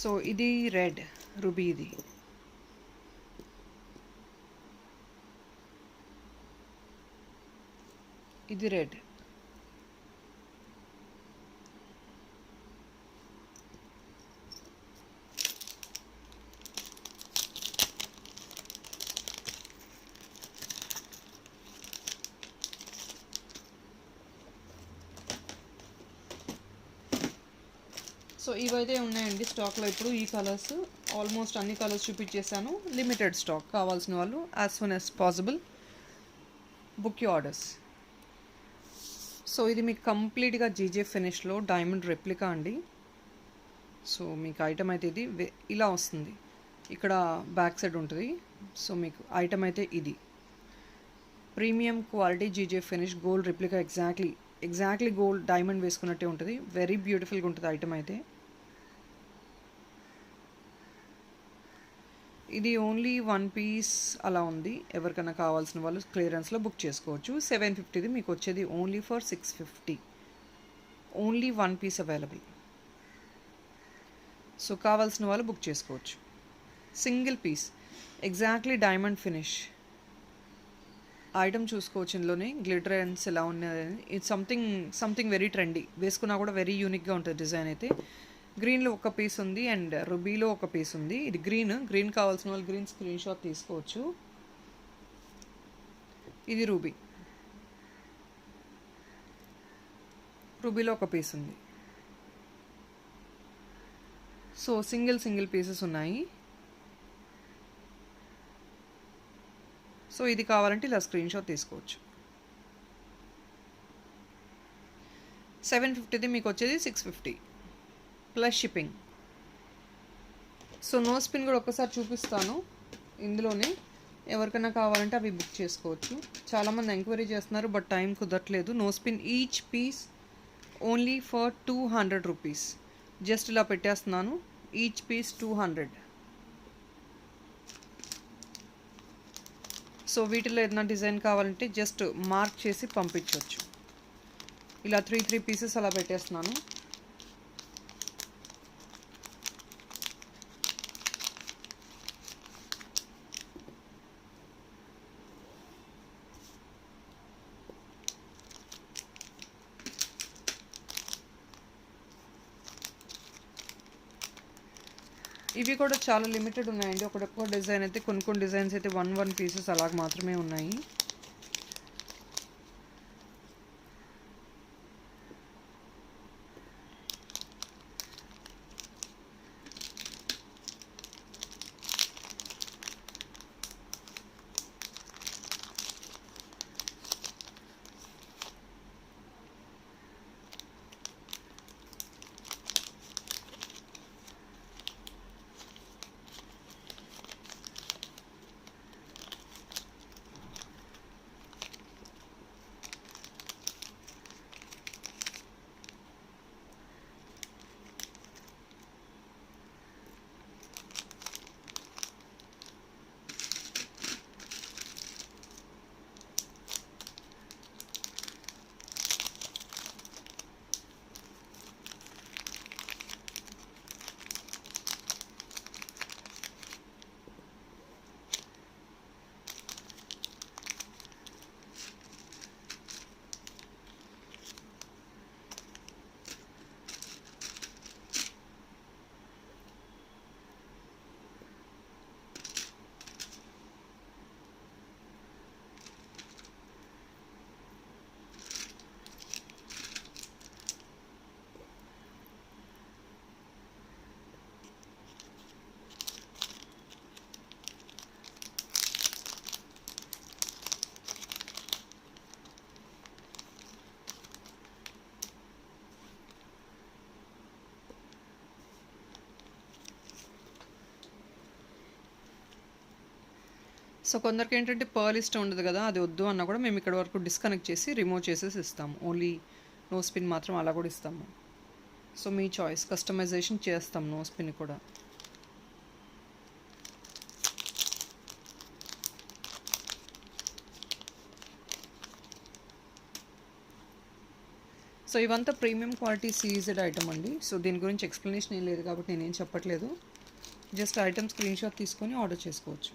సో ఇది రెడ్ రూబీ, ఇది రెడ్. సో ఇవైతే ఉన్నాయండి స్టాక్లో ఇప్పుడు. ఈ కలర్స్ ఆల్మోస్ట్ అన్ని కలర్స్ చూపించేసాను. లిమిటెడ్ స్టాక్, కావాల్సిన వాళ్ళు as soon as possible book you orders. So ఇది మీకు కంప్లీట్గా జీజే ఫినిష్లో డైమండ్ రెప్లికా అండి. సో మీకు ఐటమ్ అయితే ఇది ఇలా వస్తుంది, ఇక్కడ బ్యాక్ సైడ్ ఉంటుంది. సో మీకు ఐటమ్ అయితే ఇది premium quality GJ finish gold replica, exactly gold diamond వేసుకున్నట్టే ఉంటుంది. వెరీ బ్యూటిఫుల్గా ఉంటుంది ఐటమ్ అయితే. ఇది ఓన్లీ 1 పీస్ అలా ఉంది, ఎవరికైనా కావాల్సిన వాళ్ళు క్లియరెన్స్లో బుక్ చేసుకోవచ్చు. 750ది మీకు వచ్చేది only for 650, only 1 piece available. So కావాల్సిన వాళ్ళు బుక్ చేసుకోవచ్చు. Single piece, exactly diamond finish item చూసుకోవచ్చు. ఇందులోనే గ్లిటర్ అండ్స్ ఎలా ఉన్నది, ఇది సంథింగ్ వెరీ ట్రెండీ, వేసుకున్నా కూడా వెరీ యూనిక్గా ఉంటుంది డిజైన్ అయితే. గ్రీన్లో ఒక పీస్ ఉంది అండ్ రుబీలో ఒక పీస్ ఉంది. ఇది గ్రీన్ కావాల్సిన వాళ్ళు గ్రీన్ స్క్రీన్ షాట్ తీసుకోవచ్చు. ఇది రూబీలో ఒక పీస్ ఉంది. సో సింగిల్ పీసెస్ ఉన్నాయి. సో ఇది కావాలంటే ఇలా స్క్రీన్ షాట్ తీసుకోవచ్చు. 750ది మీకు వచ్చేది 650 plus shipping. So nose pin కూడా ఒక్కసారి చూపిస్తాను ఇందులోనే. ఎవరికైనా కావాలంటే అవి బుక్ చేసుకోవచ్చు. చాలామంది ఎంక్వైరీ చేస్తున్నారు బట్ టైం కుదరట్లేదు. Nose pin each piece only for 200 rupees. Just ఇలా పెట్టేస్తున్నాను. Each piece 200. సో వీటిలో ఏదైనా డిజైన్ కావాలంటే జస్ట్ మార్క్ చేసి పంపించవచ్చు. ఇలా 3 పీసెస్ అలా పెట్టేస్తున్నాను. ఇవి కూడా చాలా లిమిటెడ్ ఉన్నాయండి. ఒకటొక్క డిజైన్ అయితే, కొన్ని డిజైన్స్ అయితే 1 పీసెస్ అలాగ మాత్రమే ఉన్నాయి. సో కొందరికి ఏంటంటే పర్ల్ ఇష్టం ఉండదు కదా, అది వద్దు అన్నా కూడా మేము ఇక్కడ వరకు డిస్కనెక్ట్ చేసి రిమూవ్ చేసేసి ఇస్తాము. ఓన్లీ నో స్పిన్ మాత్రం అలా కూడా ఇస్తాము. సో మీ చాయిస్, కస్టమైజేషన్ చేస్తాం నో స్పిన్ కూడా. సో ఇవంతా ప్రీమియం క్వాలిటీ సీజెడ్ ఐటమ్ అండి. సో దీని గురించి ఎక్స్ప్లెనేషన్ ఏం లేదు కాబట్టి నేనేం చెప్పట్లేదు. జస్ట్ ఐటమ్ స్క్రీన్ షాట్ తీసుకొని ఆర్డర్ చేసుకోవచ్చు.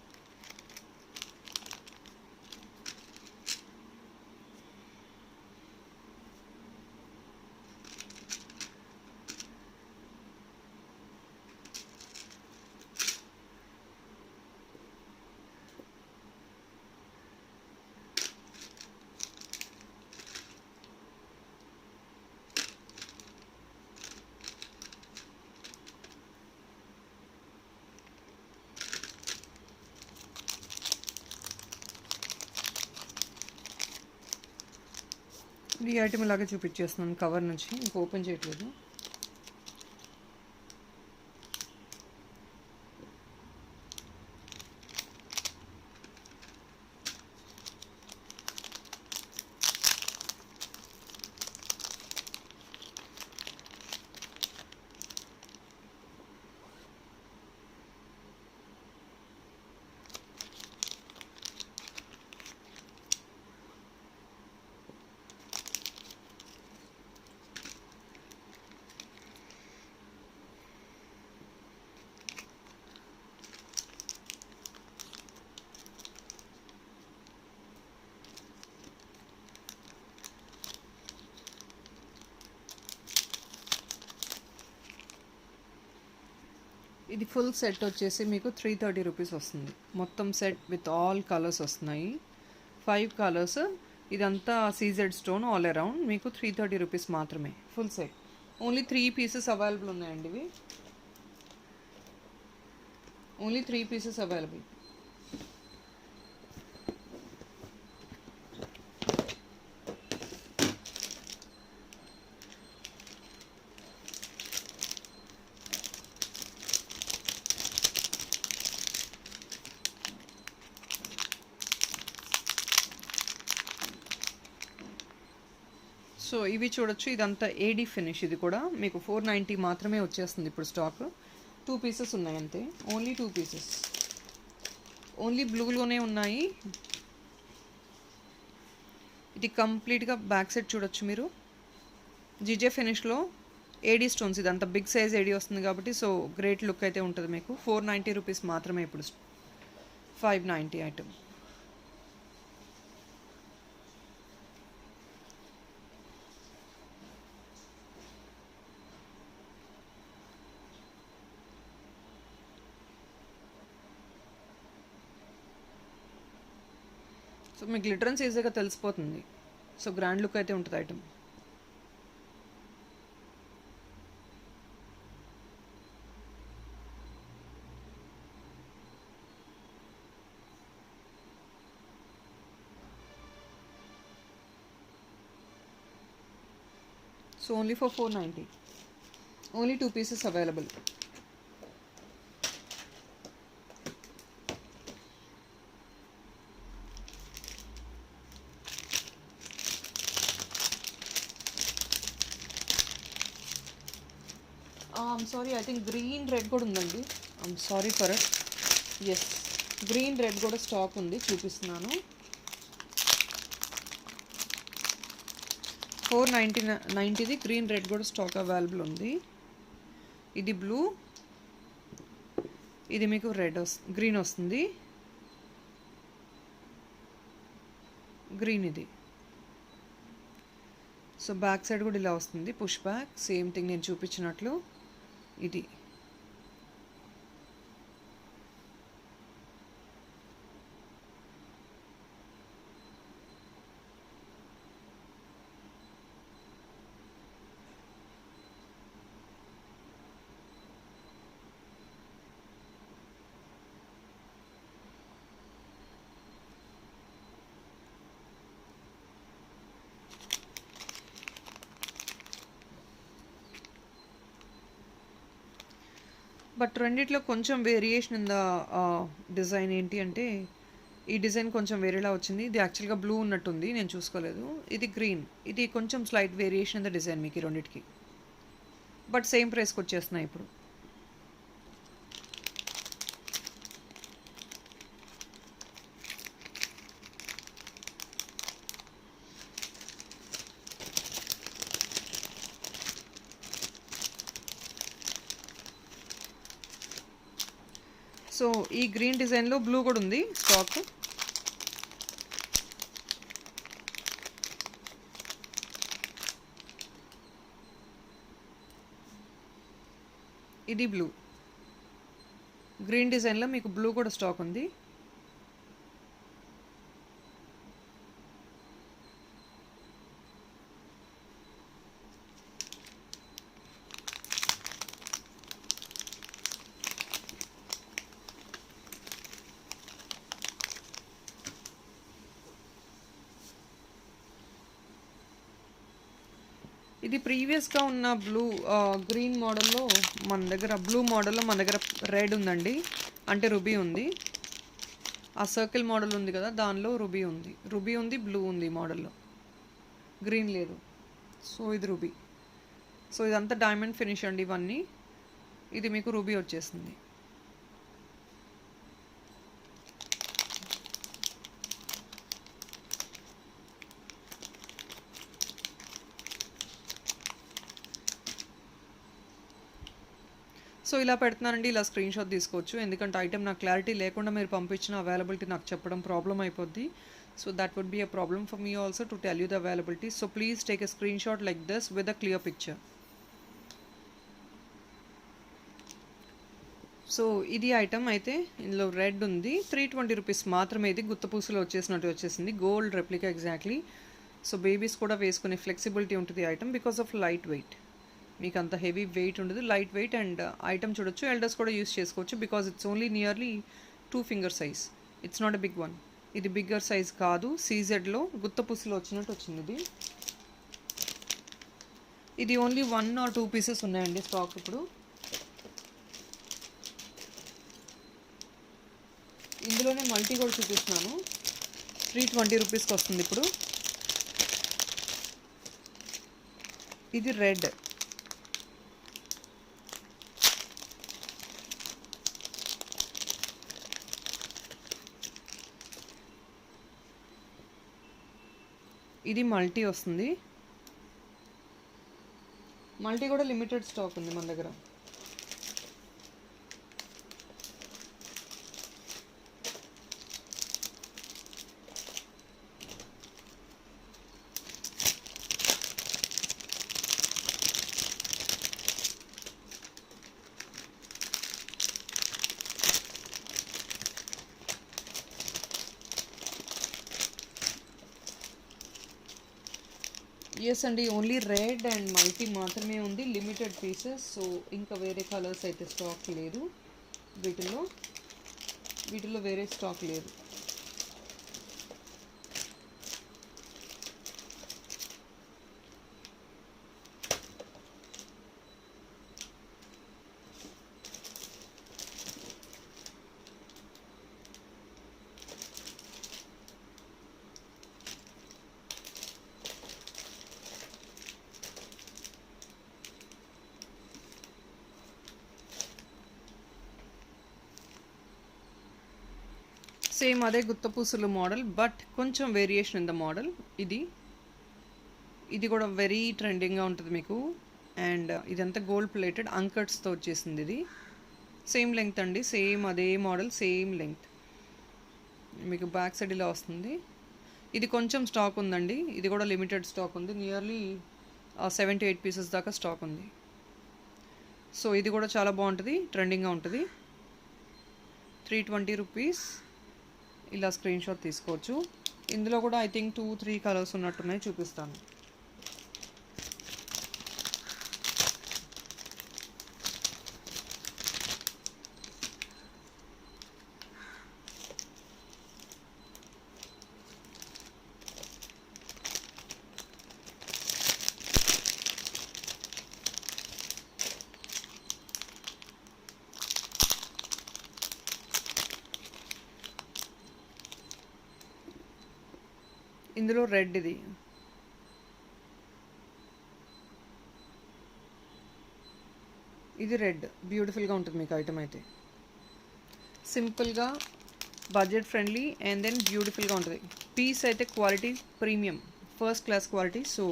ఈ ఐటమ్ ఇలాగే చూపించేస్తున్నాను కవర్ నుంచి, ఇంక ఓపెన్ చేయట్లేదు. ఇది ఫుల్ సెట్ వచ్చేసి మీకు 330 రూపీస్ వస్తుంది. మొత్తం సెట్ విత్ ఆల్ కలర్స్ వస్తున్నాయి, 5 కలర్స్. ఇదంతా సీజెడ్ స్టోన్ ఆల్ అరౌండ్. మీకు 330 రూపీస్ మాత్రమే full set. Only 3 pieces available ఉన్నాయండి ఇవి. Only 3 pieces available. సో ఇవి చూడొచ్చు, ఇదంతా ఏడీ ఫినిష్. ఇది కూడా మీకు 490 మాత్రమే వచ్చేస్తుంది ఇప్పుడు స్టాక్. 2 పీసెస్ ఉన్నాయి అంతే, ఓన్లీ 2 పీసెస్, ఓన్లీ బ్లూలోనే ఉన్నాయి. ఇది కంప్లీట్గా బ్యాక్ సైడ్ చూడొచ్చు మీరు, జిజే ఫినిష్లో ఏడీ స్టోన్స్. ఇదంతా బిగ్ సైజ్ ఏడీ వస్తుంది కాబట్టి సో గ్రేట్ లుక్ అయితే ఉంటుంది మీకు. 490 రూపీస్ మాత్రమే ఇప్పుడు. 590 ఐటమ్. సో మీకు గ్లిటరెన్స్ ఈజీగా తెలిసిపోతుంది. సో గ్రాండ్ లుక్ అయితే ఉంటుంది item. So only for 490, only 2 pieces available. I'm sorry, I think green red కూడా ఉందండి. I'm sorry for it. Yes, green red కూడా స్టాక్ ఉంది, చూపిస్తున్నాను. 490ది గ్రీన్ రెడ్ కూడా స్టాక్ అవైలబుల్ ఉంది. ఇది బ్లూ, ఇది మీకు రెడ్ గ్రీన్ వస్తుంది. గ్రీన్ ఇది. సో బ్యాక్ సైడ్ కూడా ఇలా వస్తుంది, పుష్ బ్యాక్, సేమ్ థింగ్ నేను చూపించినట్లు. ఇది బట్ రెండిట్లో కొంచెం వేరియేషన్ ఇన్ ద డిజైన్. ఏంటి అంటే ఈ డిజైన్ కొంచెం వేరేలా వచ్చింది. ఇది యాక్చువల్గా బ్లూ ఉన్నట్టుంది, నేను చూసుకోలేదు. ఇది గ్రీన్, ఇది కొంచెం slight variation in the design మీకు ఈ రెండింటికి. బట్ సేమ్ ప్రైస్కి వచ్చేస్తున్నాయి ఇప్పుడు. సో ఈ గ్రీన్ డిజైన్లో బ్లూ కూడా ఉంది స్టాక్. ఇది బ్లూ, గ్రీన్ డిజైన్లో మీకు బ్లూ కూడా స్టాక్ ఉంది. ఇది ప్రీవియస్గా ఉన్న బ్లూ గ్రీన్ మోడల్లో మన దగ్గర, బ్లూ మోడల్లో మన దగ్గర రెడ్ ఉందండి, అంటే రుబీ ఉంది. ఆ సర్కిల్ మోడల్ ఉంది కదా, దానిలో రుబీ ఉంది, బ్లూ ఉంది మోడల్లో, గ్రీన్ లేదు. సో ఇది రుబీ. సో ఇదంతా డైమండ్ ఫినిష్ అండి ఇవన్నీ. ఇది మీకు రుబీ వచ్చేసింది. సో ఇలా పెడుతున్నానండి, ఇలా స్క్రీన్ షాట్ తీసుకోవచ్చు. ఎందుకంటే ఐటమ్ నాకు క్లారిటీ లేకుండా మీరు పంపించిన అవైలబిలిటీ నాకు చెప్పడం ప్రాబ్లం అయిపోద్ది. So that would be a problem for me also to tell you the availability. So please take a screen shot like this with a clear picture. So ఇది item అయితే, ఇందులో red ఉంది. 320 rupees మాత్రమే. ఇది గుత్తపూసలో వచ్చేసింది, gold replica exactly. So babies కూడా వేసుకునే ఫ్లెక్సిబిలిటీ ఉంటుంది item because of light weight. మీకు అంత హెవీ వెయిట్ ఉండదు, లైట్ వెయిట్. అండ్ ఐటమ్ చూడొచ్చు, ఎల్డర్స్ కూడా యూస్ చేసుకోవచ్చు because it's only nearly 2 finger size. It's not a big one. ఇది బిగ్గర్ సైజ్ కాదు, సీజెడ్లో గుత్తపూసలో వచ్చినట్టు వచ్చింది. ఇది ఓన్లీ 1 or 2 పీసెస్ ఉన్నాయండి స్టాక్ ఇప్పుడు. ఇందులోనే మల్టీ కూడా చూపిస్తున్నాను. 320 రూపీస్కి వస్తుంది ఇప్పుడు. ఇది రెడ్. ఇది మల్టీ వస్తుంది. మల్టీ కూడా లిమిటెడ్ స్టాక్ ఉంది మన దగ్గర. ఎస్ అండి, ఓన్లీ రెడ్ అండ్ మల్టీ మాత్రమే ఉంది, లిమిటెడ్ పీసెస్. సో ఇంకా వేరే కలర్స్ అయితే స్టాక్ లేదు. వీటిలో వేరే స్టాక్ లేదు. సేమ్ అదే గుత్తపూసలు మోడల్, బట్ కొంచెం వేరియేషన్ ఇన్ ద మోడల్. ఇది కూడా వెరీ ట్రెండింగ్గా ఉంటుంది మీకు. అండ్ ఇదంతా గోల్డ్ ప్లేటెడ్ అంకట్స్తో వచ్చేసింది. ఇది సేమ్ లెంగ్త్ అండి, సేమ్ అదే మోడల్, సేమ్ లెంగ్త్. మీకు బ్యాక్ సైడ్ ఇలా వస్తుంది. ఇది కొంచెం స్టాక్ ఉందండి, ఇది కూడా లిమిటెడ్ స్టాక్ ఉంది. నియర్లీ 7 to 8 పీసెస్ దాకా స్టాక్ ఉంది. సో ఇది కూడా చాలా బాగుంటుంది, ట్రెండింగ్గా ఉంటుంది. 320 రూపీస్. ఇలా స్క్రీన్ షాట్ తీసుకోవచ్చు. ఇందులో కూడా ఐ థింక్ 2-3 కలర్స్ ఉన్నట్టున్నాయి, చూపిస్తాను. ఇందులో రెడ్, ఇది రెడ్ బ్యూటిఫుల్గా ఉంటుంది మీకు ఐటమ్ అయితే. సింపుల్గా, బడ్జెట్ ఫ్రెండ్లీ అండ్ దెన్ బ్యూటిఫుల్గా ఉంటుంది. పీస్ అయితే quality premium, first class quality. So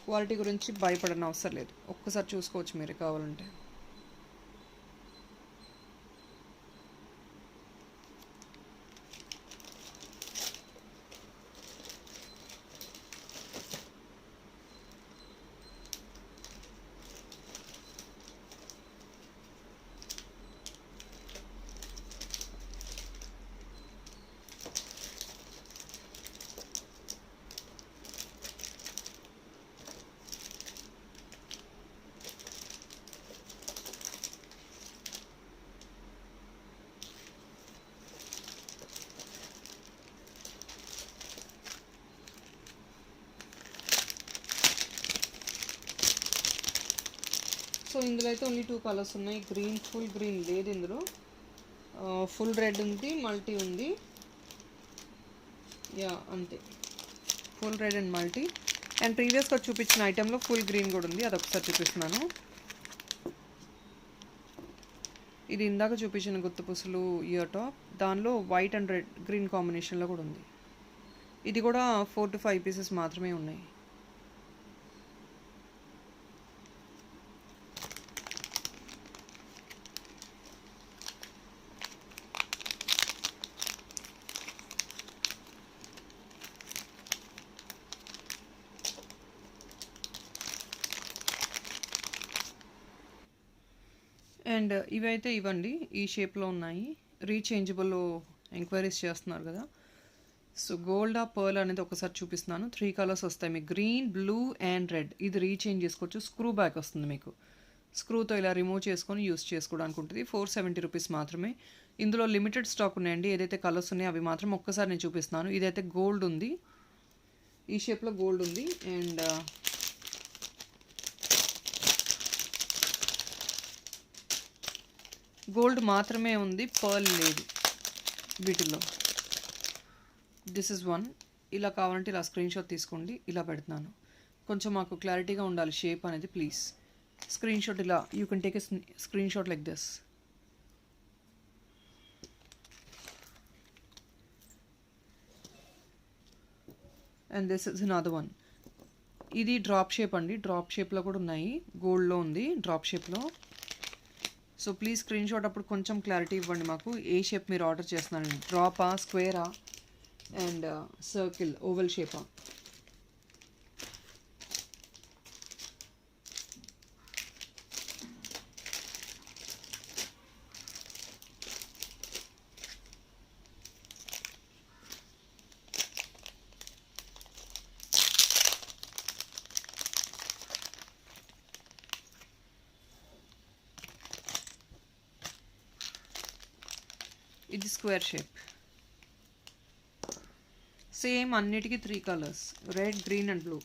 quality గురించి భయపడని అవసరం లేదు, ఒక్కసారి చూసుకోవచ్చు మీరు కావాలంటే. సో ఇందులో అయితే ఓన్లీ 2 కలర్స్ ఉన్నాయి. గ్రీన్, ఫుల్ గ్రీన్ లేదు ఇందులో. ఫుల్ రెడ్ ఉంది, మల్టీ ఉంది. యా అంతే, full red and multi. And ప్రీవియస్గా చూపించిన ఐటెంలో ఫుల్ గ్రీన్ కూడా ఉంది, అదొకసారి చూపిస్తున్నాను. ఇది ఇందాక చూపించిన గుత్తపూసలు ఇయర్ టాప్, దానిలో వైట్ అండ్ రెడ్ గ్రీన్ కాంబినేషన్లో కూడా ఉంది. ఇది కూడా 4 to 5 పీసెస్ మాత్రమే ఉన్నాయి. అండ్ ఇవైతే ఇవ్వండి, ఈ షేప్లో ఉన్నాయి. రీచేంజబుల్ ఎంక్వైరీస్ చేస్తున్నారు కదా. సో గోల్డ్ ఆ పర్ల్ అనేది ఒకసారి చూపిస్తున్నాను. 3 కలర్స్ వస్తాయి మీకు, గ్రీన్, బ్లూ అండ్ రెడ్. ఇది రీచేంజ్ చేసుకోవచ్చు. స్క్రూ బ్యాక్ వస్తుంది మీకు, స్క్రూతో ఇలా రిమూవ్ చేసుకొని యూస్ చేసుకోవడానికి ఉంటుంది. 470 రూపీస్ మాత్రమే. ఇందులో లిమిటెడ్ స్టాక్ ఉన్నాయండి. ఏదైతే కలర్స్ ఉన్నాయో అవి మాత్రం ఒక్కసారి నేను చూపిస్తున్నాను. ఇదైతే గోల్డ్ ఉంది, ఈ షేప్లో గోల్డ్ ఉంది. అండ్ గోల్డ్ మాత్రమే ఉంది, పర్ల్ లేదు వీటిల్లో. This is one. ఇలా కావాలంటే ఇలా స్క్రీన్ షాట్ తీసుకోండి, ఇలా పెడుతున్నాను. కొంచెం మాకు క్లారిటీగా ఉండాలి షేప్ అనేది. ప్లీజ్ స్క్రీన్ షాట్ ఇలా you can take a screen shot like this. And this is another one. ఇది డ్రాప్ షేప్ అండి, డ్రాప్ షేప్లో కూడా ఉన్నాయి, గోల్డ్లో ఉంది డ్రాప్ షేప్లో. సో ప్లీజ్ స్క్రీన్ షాట్ అప్పుడు కొంచెం క్లారిటీ ఇవ్వండి మాకు, ఏ షేప్ మీరు ఆర్డర్ చేస్తున్నారండి, డ్రాపా, స్క్వేరా అండ్ సర్కిల్, ఓవల్ షేపా. ఇది స్క్వేర్ షేప్, సేమ్ అన్నిటికీ 3 colours, red, green and blue.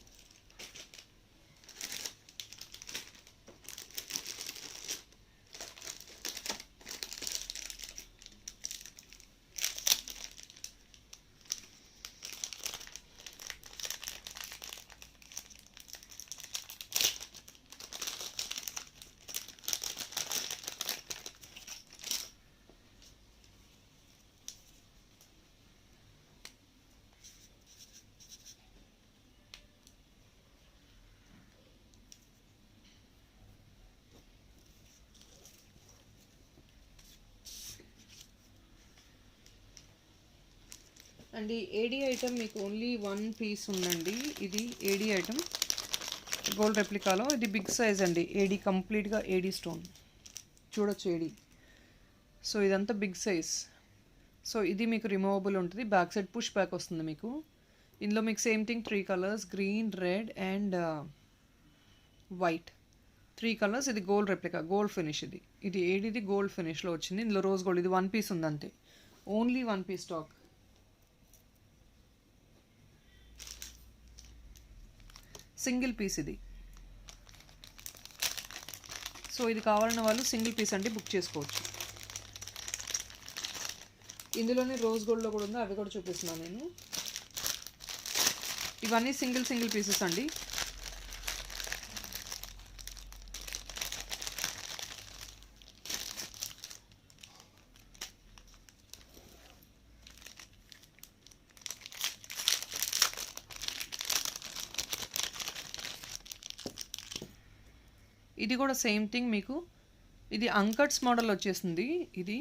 And ఈ ఏడీ ఐటమ్ మీకు ఓన్లీ 1 పీస్ ఉందండి. ఇది ఏడీ ఐటమ్ గోల్డ్ రెప్లికాలో, ఇది బిగ్ సైజ్ అండి. ఏడీ కంప్లీట్గా ఏడీ స్టోన్ చూడొచ్చు ఏడీ. సో ఇదంతా బిగ్ సైజ్. సో ఇది మీకు రిమూవబుల్ ఉంటుంది, బ్యాక్ సైడ్ పుష్ బ్యాక్ వస్తుంది మీకు. ఇందులో మీకు same thing 3 colours, green, red and white, 3 colours. ఇది గోల్డ్ రెప్లికా, గోల్డ్ ఫినిష్. ఇది ఏడీది గోల్డ్ ఫినిష్లో వచ్చింది. ఇందులో రోజ్ గోల్డ్. ఇది 1 పీస్ ఉంది అంతే, only 1 piece stock. Single piece ఇది. సో ఇది కావాలన్న వాళ్ళు సింగిల్ పీస్ అంటే బుక్ చేసుకోవచ్చు. ఇందులోనే రోజ్ గోల్డ్లో కూడా ఉంది, అవి కూడా చూపిస్తున్నాను నేను. ఇవన్నీ సింగిల్ పీసెస్ అండి. ఇది కూడా సేమ్ థింగ్ మీకు. ఇది అంకట్స్ మోడల్ వచ్చేసింది. ఇది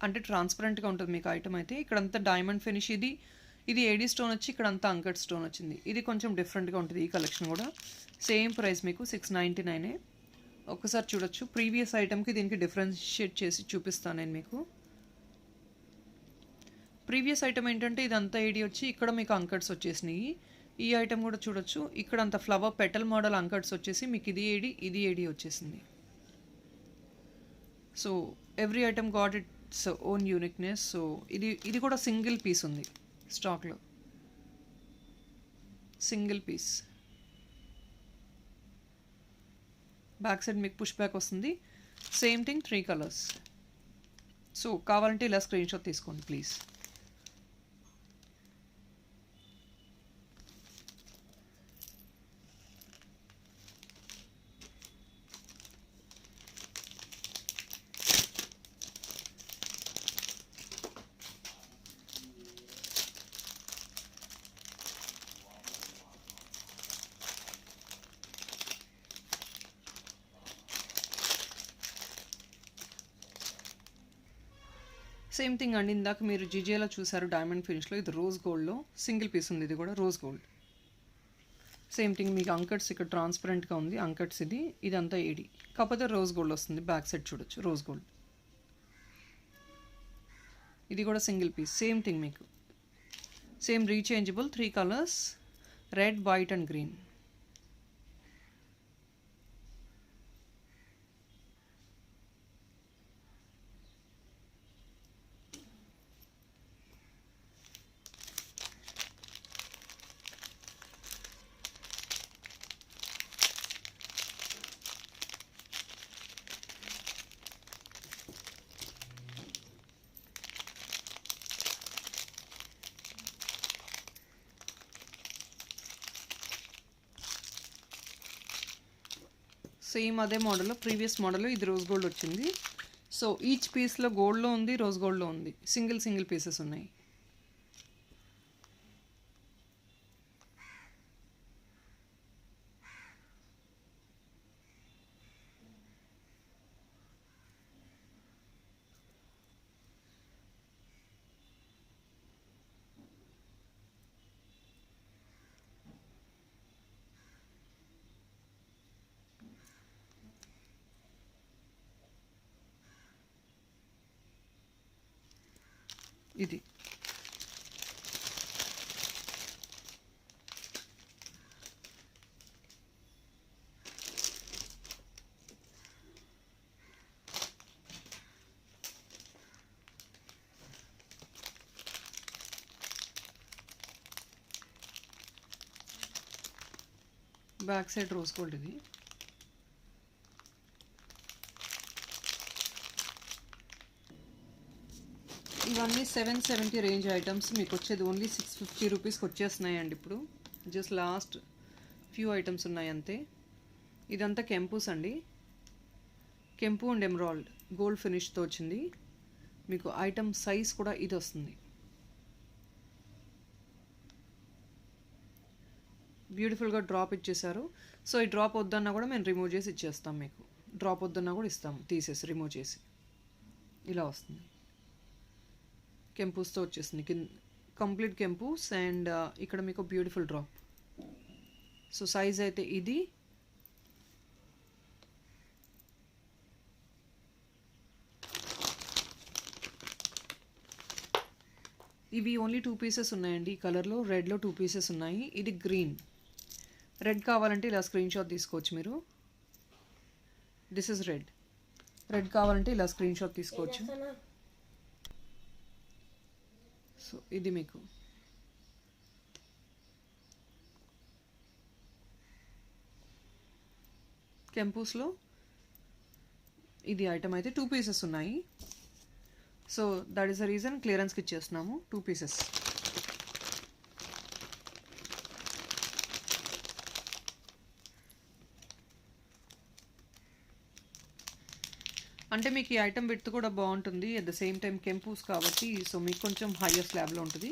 అంటే ట్రాన్స్పరెంట్గా ఉంటుంది మీకు ఐటమ్ అయితే. ఇక్కడంతా డైమండ్ ఫినిష్. ఇది ఏడీ స్టోన్ వచ్చి ఇక్కడంతా అంకట్ స్టోన్ వచ్చింది. ఇది కొంచెం డిఫరెంట్గా ఉంటుంది ఈ కలెక్షన్ కూడా. సేమ్ ప్రైస్ మీకు 699. ఒక్కసారి చూడొచ్చు. ప్రీవియస్ ఐటమ్కి దీనికి డిఫరెన్షియేట్ చేసి చూపిస్తాను నేను మీకు. ప్రీవియస్ ఐటమ్ ఏంటంటే ఇదంతా ఏడీ వచ్చి ఇక్కడ మీకు అంకట్స్ వచ్చేసినాయి. ఈ ఐటమ్ కూడా చూడొచ్చు, ఇక్కడ అంత ఫ్లవర్ పెటల్ మోడల్ అంకట్స్ వచ్చేసి మీకు ఇది ఏడీ వచ్చేసింది. So every item got its own uniqueness. So ఇది కూడా సింగిల్ పీస్ ఉంది స్టాక్లో, సింగిల్ పీస్. బ్యాక్ సైడ్ మీకు పుష్ బ్యాక్ వస్తుంది. Same thing 3 colours. సో కావాలంటే ఇలా స్క్రీన్ షాట్ తీసుకోండి ప్లీజ్. సేమ్ థింగ్ అండి, ఇందాక మీరు జిజేలో చూసారు డైమండ్ ఫినిష్లో. ఇది రోజ్ గోల్డ్లో సింగిల్ పీస్ ఉంది. ఇది కూడా రోజ్ గోల్డ్. సేమ్ థింగ్ మీకు అంకట్స్ ఇక్కడ ట్రాన్స్పరెంట్గా ఉంది అంకట్స్. ఇదంతా ఏడీ, కాకపోతే రోజ్ గోల్డ్ వస్తుంది. బ్యాక్ సైడ్ చూడొచ్చు రోజ్ గోల్డ్. ఇది కూడా సింగిల్ పీస్. సేమ్ థింగ్ మీకు same rechangeable 3 colours, red, white and green. Same అదే మోడల్లో ప్రీవియస్ మోడల్లో ఇది రోజ్ గోల్డ్ వచ్చింది. సో ఈచ్ పీస్లో గోల్డ్లో ఉంది, రోజ్ గోల్డ్లో ఉంది, సింగిల్ పీసెస్ ఉన్నాయి. ఇది బ్యాక్ సైడ్ రోజ్ గోల్డ్. ఇది ఇవన్నీ 770 రేంజ్ ఐటమ్స్. మీకు వచ్చేది ఓన్లీ 650 రూపీస్కి వచ్చేస్తున్నాయండి. ఇప్పుడు జస్ట్ లాస్ట్ ఫ్యూ ఐటమ్స్ ఉన్నాయి అంతే. ఇదంతా కెంపూస్ అండి. కెంపు అండ్ ఎమరాల్డ్ గోల్డ్ ఫినిష్తో వచ్చింది. మీకు ఐటమ్ సైజ్ కూడా ఇది వస్తుంది. బ్యూటిఫుల్గా డ్రాప్ ఇచ్చేసారు. సో ఈ డ్రాప్ వద్దన్నా కూడా మేము రిమూవ్ చేసి ఇచ్చేస్తాం. మీకు డ్రాప్ వద్దన్నా కూడా ఇస్తాము, తీసేసి రిమూవ్ చేసి. ఇలా వస్తుంది. కెంపూస్తో వచ్చేసింది. కంప్లీట్ కెంపూస్ అండ్ ఇక్కడ మీకు బ్యూటిఫుల్ డ్రాప్. సో సైజ్ అయితే ఇది. ఇవి ఓన్లీ 2 పీసెస్ ఉన్నాయండి. ఈ కలర్లో రెడ్లో 2 పీసెస్ ఉన్నాయి. ఇది గ్రీన్. రెడ్ కావాలంటే ఇలా స్క్రీన్ షాట్ తీసుకోవచ్చు మీరు. This is red. రెడ్ కావాలంటే ఇలా స్క్రీన్ షాట్ తీసుకోవచ్చు. సో ఇది మీకు కెంపూస్లో ఇది ఐటమ్ అయితే 2 పీసెస్ ఉన్నాయి. So that is the reason క్లియరెన్స్కి ఇచ్చేస్తున్నాము 2 పీసెస్. అంటే మీకు ఈ ఐటమ్ విడ్త్ కూడా బాగుంటుంది. అట్ ద సేమ్ టైం కెంపూస్ కాబట్టి సో మీకు కొంచెం హయ్యర్ స్లాబ్లో ఉంటుంది.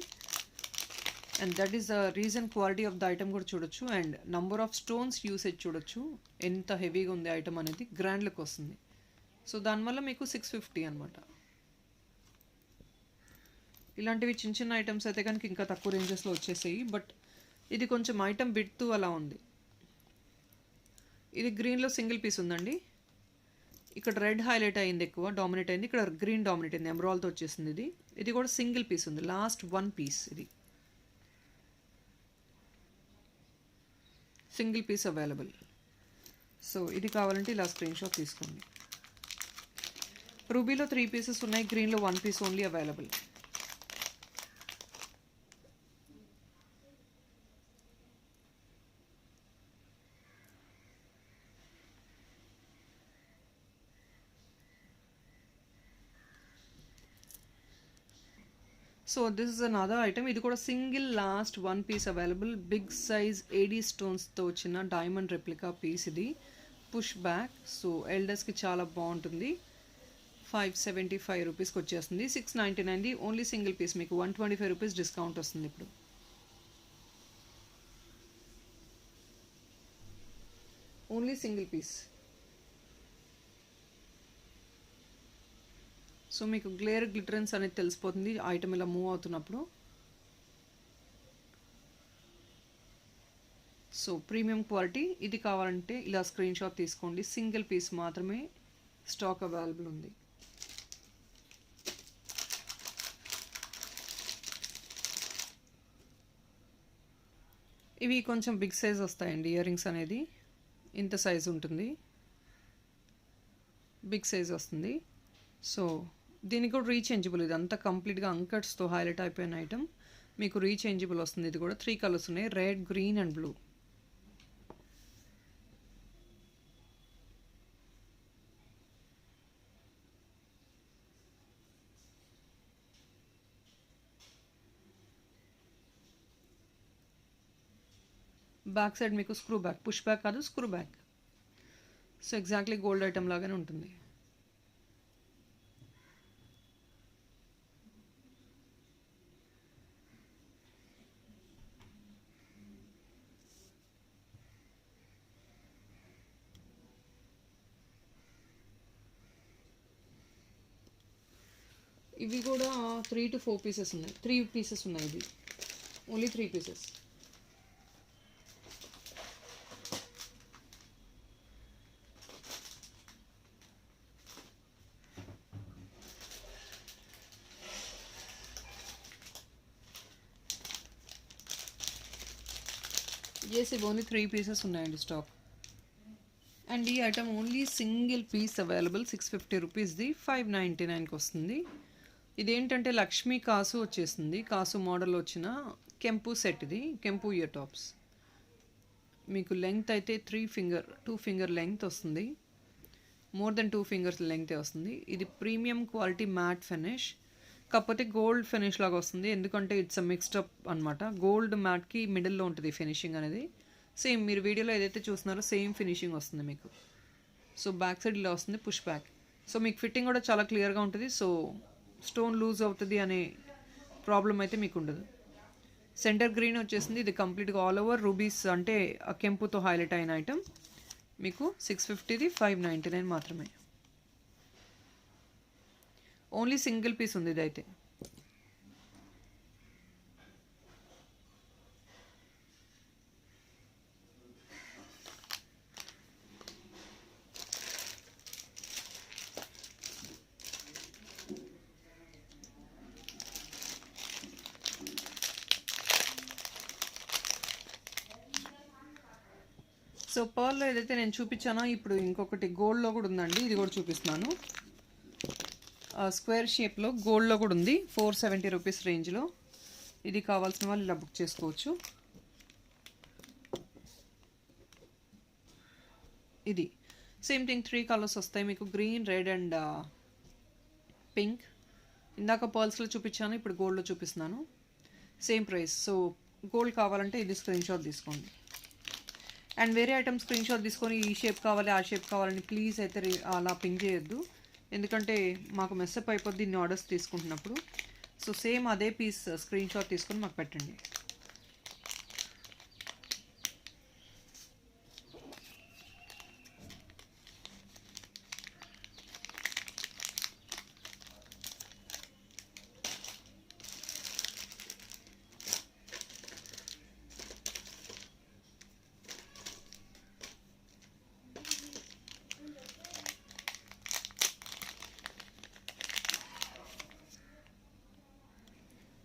And that is the reason quality of the item కూడా చూడొచ్చు. And number of stones usage చూడొచ్చు. ఎంత హెవీగా ఉంది ఐటమ్ అనేది. గ్రాండ్ లుక్ వస్తుంది. సో దానివల్ల మీకు 650 అనమాట. ఇలాంటివి చిన్న చిన్న ఐటమ్స్ అయితే కనుక ఇంకా తక్కువ రేంజెస్లో వచ్చేసాయి. బట్ ఇది కొంచెం ఐటమ్ విడ్త్ అలా ఉంది. ఇది గ్రీన్లో సింగిల్ పీస్ ఉందండి. ఇక్కడ రెడ్ హైలైట్ అయింది, ఎక్కువ డామినేట్ అయింది. ఇక్కడ గ్రీన్ డామినేట్ అయింది, ఎమరాల్తో వచ్చేసింది. ఇది ఇది కూడా సింగిల్ పీస్ ఉంది, లాస్ట్ 1 పీస్. ఇది సింగిల్ పీస్ అవైలబుల్. సో ఇది కావాలంటే ఇలా స్క్రీన్ షాట్ తీసుకోండి. రూబీలో 3 పీసెస్ ఉన్నాయి, గ్రీన్లో 1 piece only available. So this is another item. ఇది కూడా single last 1 piece available. Big size AD స్టోన్స్తో వచ్చిన డైమండ్ రెప్లికా పీస్. ఇది పుష్ బ్యాక్. సో ఎల్డర్స్కి చాలా బాగుంటుంది. 575 రూపీస్కి వచ్చేస్తుంది. 699 ఓన్లీ సింగిల్ పీస్. మీకు 125 రూపీస్ డిస్కౌంట్ వస్తుంది ఇప్పుడు. Only single piece. సో మీకు గ్లిటరెన్స్ అనేది తెలిసిపోతుంది ఐటమ్ ఇలా మూవ్ అవుతున్నప్పుడు. So premium quality. ఇది కావాలంటే ఇలా స్క్రీన్ షాట్ తీసుకోండి. సింగిల్ పీస్ మాత్రమే స్టాక్ అవైలబుల్ ఉంది. ఇవి కొంచెం బిగ్ సైజ్ వస్తాయండి. ఇయర్ రింగ్స్ అనేది ఇంత సైజ్ ఉంటుంది, బిగ్ సైజ్ వస్తుంది. సో దీనికి కూడా రీచేంజబుల్. ఇది అంతా కంప్లీట్గా అంకట్స్తో హైలైట్ అయిపోయిన ఐటమ్. మీకు రీచేంజబుల్ వస్తుంది. ఇది కూడా 3 కలర్స్ ఉన్నాయి, red, green and blue. Back side మీకు స్క్రూ బ్యాక్, పుష్ బ్యాక్ కాదు, screw back. So exactly gold item లాగానే ఉంటుంది. ఇవి కూడా 3 to 4 పీసెస్ ఉన్నాయి. 3 పీసెస్ ఉన్నాయి. ఇది ఓన్లీ 3 పీసెస్. ఎస్, ఇవి ఓన్లీ 3 పీసెస్ ఉన్నాయండి స్టాక్. అండ్ ఈ item only single piece available. 650 రూపీస్ది 599కి వస్తుంది. ఇదేంటంటే లక్ష్మీ కాసు వచ్చేసింది. కాసు మోడల్ వచ్చిన కెంపు సెట్. ఇది కెంపు ఇయర్ టాప్స్. మీకు లెంగ్త్ అయితే 2 ఫింగర్ లెంగ్త్ వస్తుంది. మోర్ దెన్ 2 ఫింగర్స్ లెంగ్తే వస్తుంది. ఇది ప్రీమియం క్వాలిటీ మ్యాట్ ఫినిష్, కాకపోతే గోల్డ్ ఫినిష్ లాగా వస్తుంది. ఎందుకంటే ఇట్స్ అ మిక్స్డ్ అప్ అనమాట. గోల్డ్ మ్యాట్కి మిడిల్లో ఉంటుంది ఫినిషింగ్ అనేది. సేమ్ మీరు వీడియోలో ఏదైతే చూస్తున్నారో సేమ్ ఫినిషింగ్ వస్తుంది మీకు. సో బ్యాక్ సైడ్ ఇలా వస్తుంది, పుష్ బ్యాక్. సో మీకు ఫిట్టింగ్ కూడా చాలా క్లియర్గా ఉంటుంది. సో స్టోన్ లూజ్ అవుతుంది అనే ప్రాబ్లం అయితే మీకు ఉండదు. సెంటర్ గ్రీన్ వచ్చేసింది. ఇది కంప్లీట్గా ఆల్ ఓవర్ రూబీస్ అంటే ఆ కెంపుతో హైలైట్ అయిన ఐటమ్. మీకు 650ది 599 మాత్రమే. ఓన్లీ సింగిల్ పీస్ ఉంది ఇదైతే. సో పర్ల్లో ఏదైతే నేను చూపించానో ఇప్పుడు ఇంకొకటి గోల్డ్లో కూడా ఉందండి. ఇది కూడా చూపిస్తున్నాను. స్క్వేర్ షేప్లో గోల్డ్లో కూడా ఉంది. 470 రూపీస్ రేంజ్లో. ఇది కావాల్సిన వాళ్ళు ఇలా బుక్ చేసుకోవచ్చు. ఇది సేమ్ థింగ్ 3 కలర్స్ వస్తాయి మీకు. Green, red and pink. ఇందాక పర్ల్స్లో చూపించాను, ఇప్పుడు గోల్డ్లో చూపిస్తున్నాను. Same price. సో గోల్డ్ కావాలంటే ఇది స్క్రీన్ షాట్ తీసుకోండి. అండ్ వేరే ఐటమ్ స్క్రీన్ షాట్ తీసుకొని ఈ షేప్ కావాలి ఆ షేప్ కావాలని ప్లీజ్ అయితే అలా పింక్ చేయొద్దు. ఎందుకంటే మాకు మెస్సప్ అయిపోద్ది ఇన్ని ఆర్డర్స్ తీసుకుంటున్నప్పుడు. సో సేమ్ అదే పీస్ స్క్రీన్ షాట్ తీసుకొని మాకు పెట్టండి.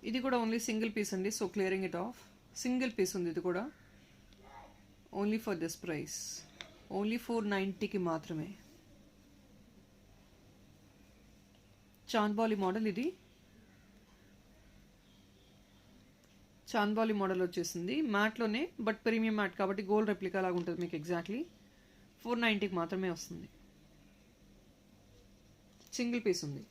ఇది కూడా ఓన్లీ సింగిల్ పీస్ అండి. So clearing it off. Single piece ఉంది ఇది కూడా. Only for this price. Only 490కి మాత్రమే. చాంద్బాలి మోడల్. ఇది చాంద్బాలి మోడల్ వచ్చేసింది. మ్యాట్లోనే, బట్ ప్రీమియం మ్యాట్ కాబట్టి గోల్డ్ రెప్లికా లాగా ఉంటుంది మీకు. ఎగ్జాక్ట్లీ 490కి మాత్రమే వస్తుంది. సింగిల్ పీస్ ఉంది.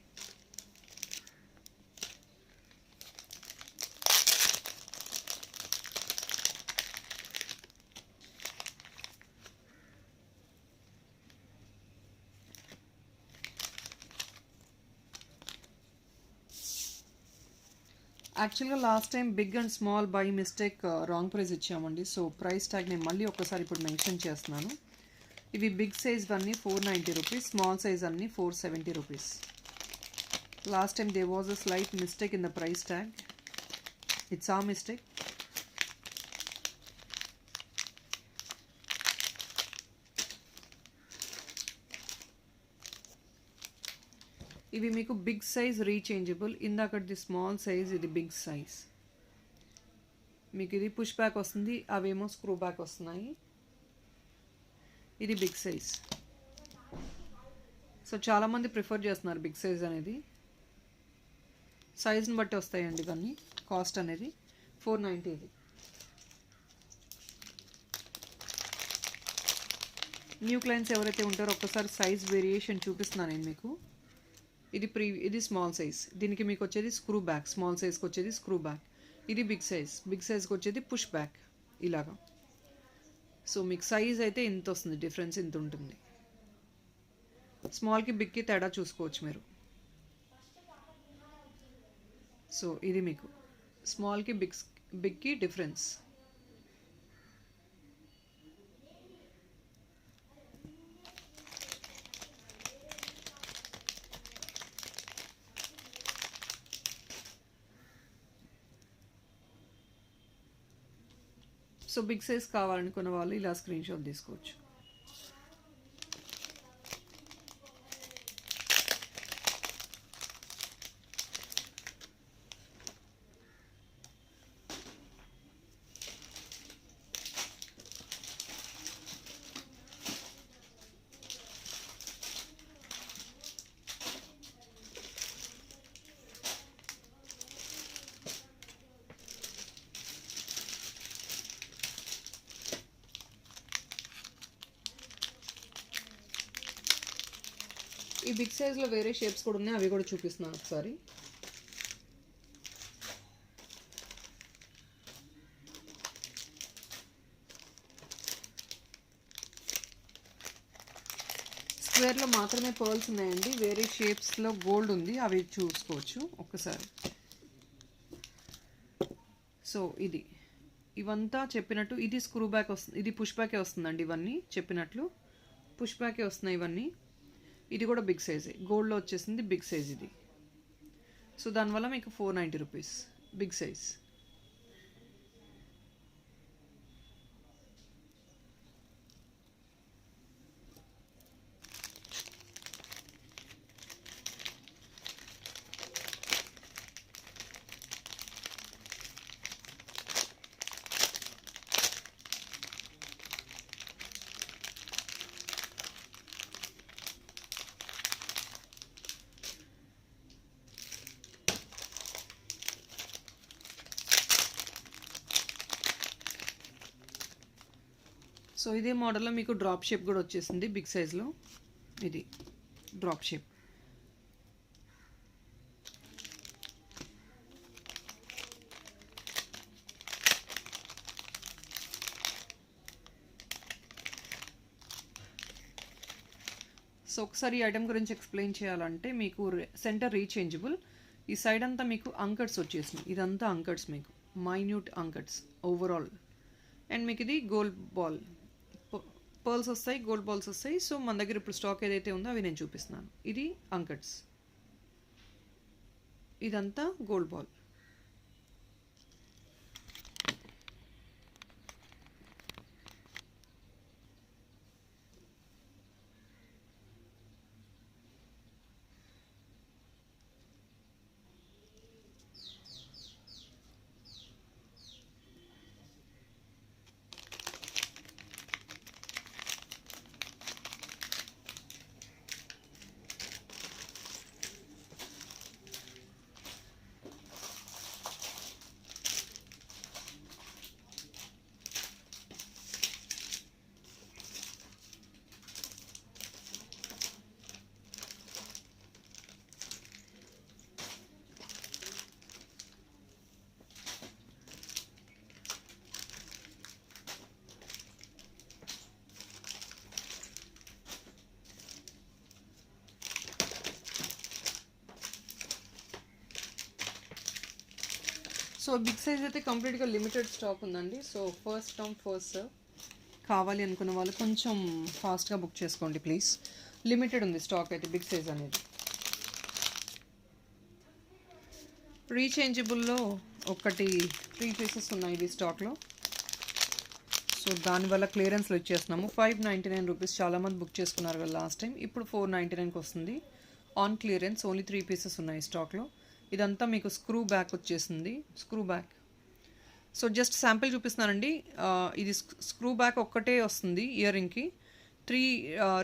యాక్చువల్గా last time big and small by mistake wrong price ఇచ్చామండి. సో ప్రైస్ ట్యాగ్ నేను మళ్ళీ ఒకసారి ఇప్పుడు మెన్షన్ చేస్తున్నాను. ఇవి బిగ్ సైజ్ అన్నీ 490 రూపీస్, స్మాల్ సైజ్ అన్నీ 470 rupees. Last time they was a slight mistake in the price tag. It's ఆ మిస్టేక్. ఇవి మీకు బిగ్ సైజ్ రీచేంజబుల్. ఇందాకటి స్మాల్ సైజ్, ఇది బిగ్ సైజ్. మీకు ఇది పుష్ బ్యాక్ వస్తుంది, అవేమో స్క్రూ బ్యాక్ వస్తున్నాయి. ఇది బిగ్ సైజ్. సో చాలామంది ప్రిఫర్ చేస్తున్నారు బిగ్ సైజ్ అనేది. సైజ్ని బట్టి వస్తాయండి ఇవన్నీ. కాస్ట్ అనేది 490. ఇది న్యూ క్లయింట్స్ ఎవరైతే ఉంటారో ఒక్కసారి సైజ్ వేరియేషన్ చూపిస్తున్నాను నేను మీకు. ఇది స్మాల్ సైజ్. దీనికి మీకు వచ్చేది స్క్రూ బ్యాక్. స్మాల్ సైజ్కి వచ్చేది స్క్రూ బ్యాక్. ఇది బిగ్ సైజ్. బిగ్ సైజ్కి వచ్చేది పుష్ బ్యాక్ ఇలాగా. సో మీకు సైజ్ అయితే ఇంత వస్తుంది, డిఫరెన్స్ ఇంత ఉంటుంది. స్మాల్కి బిగ్కి తేడా చూసుకోవచ్చు మీరు. సో ఇది మీకు స్మాల్కి బిగ్కి డిఫరెన్స్. సో బిగ్ సైజ్ కావాలనుకున్న వాళ్ళు ఇలా స్క్రీన్ షాట్ తీసుకోవచ్చు. ఈ బిగ్ సైజ్లో వేరే షేప్స్ కూడా ఉన్నాయి, అవి కూడా చూపిస్తున్నాను ఒకసారి. స్క్వేర్లో మాత్రమే పర్ల్స్ ఉన్నాయండి, వేరే షేప్స్లో గోల్డ్ ఉంది, అవి చూసుకోవచ్చు ఒక్కసారి. సో ఇది ఇవంతా చెప్పినట్టు ఇది స్క్రూ బ్యాక్ వస్తుంది, ఇది పుష్ బ్యాకే వస్తుందండి. ఇవన్నీ చెప్పినట్లు పుష్ బ్యాకే వస్తున్నాయి ఇవన్నీ. ఇది కూడా బిగ్ సైజే, గోల్డ్లో వచ్చేసింది బిగ్ సైజ్ ఇది. సో దానివల్ల మీకు 490 రూపీస్ బిగ్ సైజ్. సో ఇదే మోడల్లో మీకు డ్రాప్ షేప్ కూడా వచ్చేసింది బిగ్ సైజ్లో. ఇది డ్రాప్ షేప్. సో ఒకసారి ఈ ఐటమ్ గురించి ఎక్స్ప్లెయిన్ చేయాలంటే మీకు సెంటర్ రీచేంజబుల్, ఈ సైడ్ అంతా మీకు అంకట్స్ వచ్చేసినాయి, ఇదంతా అంకట్స్ మీకు మైన్యూట్ అంకట్స్ ఓవరాల్. అండ్ మీకు ఇది గోల్డ్ బాల్ పర్ల్స్ వస్తాయి, గోల్డ్ బాల్స్ వస్తాయి. సో మన దగ్గర ఇప్పుడు స్టాక్ ఏదైతే ఉందో అవి నేను చూపిస్తున్నాను. ఇది అంకట్స్, ఇదంతా gold ball. So big size అయితే కంప్లీట్గా లిమిటెడ్ స్టాక్ ఉందండి. So first come first serve, కావాలి అనుకున్న వాళ్ళు కొంచెం ఫాస్ట్గా బుక్ చేసుకోండి ప్లీజ్. లిమిటెడ్ ఉంది స్టాక్ అయితే బిగ్ సైజ్ అనేది. రీచేంజబుల్లో ఒకటి 3 పీసెస్ ఉన్నాయి ఇది స్టాక్లో. సో దానివల్ల క్లియరెన్స్లో ఇచ్చేస్తున్నాము. 599 రూపీస్, చాలామంది బుక్ చేసుకున్నారు కదా లాస్ట్ టైం, ఇప్పుడు 499కి వస్తుంది ఆన్ క్లియరెన్స్. ఓన్లీ 3 పీసెస్ ఉన్నాయి స్టాక్లో. ఇదంతా మీకు స్క్రూ బ్యాక్ వచ్చేసింది, screw back. So just sample చూపిస్తున్నానండి. ఇది స్క్రూ బ్యాక్ ఒక్కటే వస్తుంది ఇయర్ రింగ్కి. 3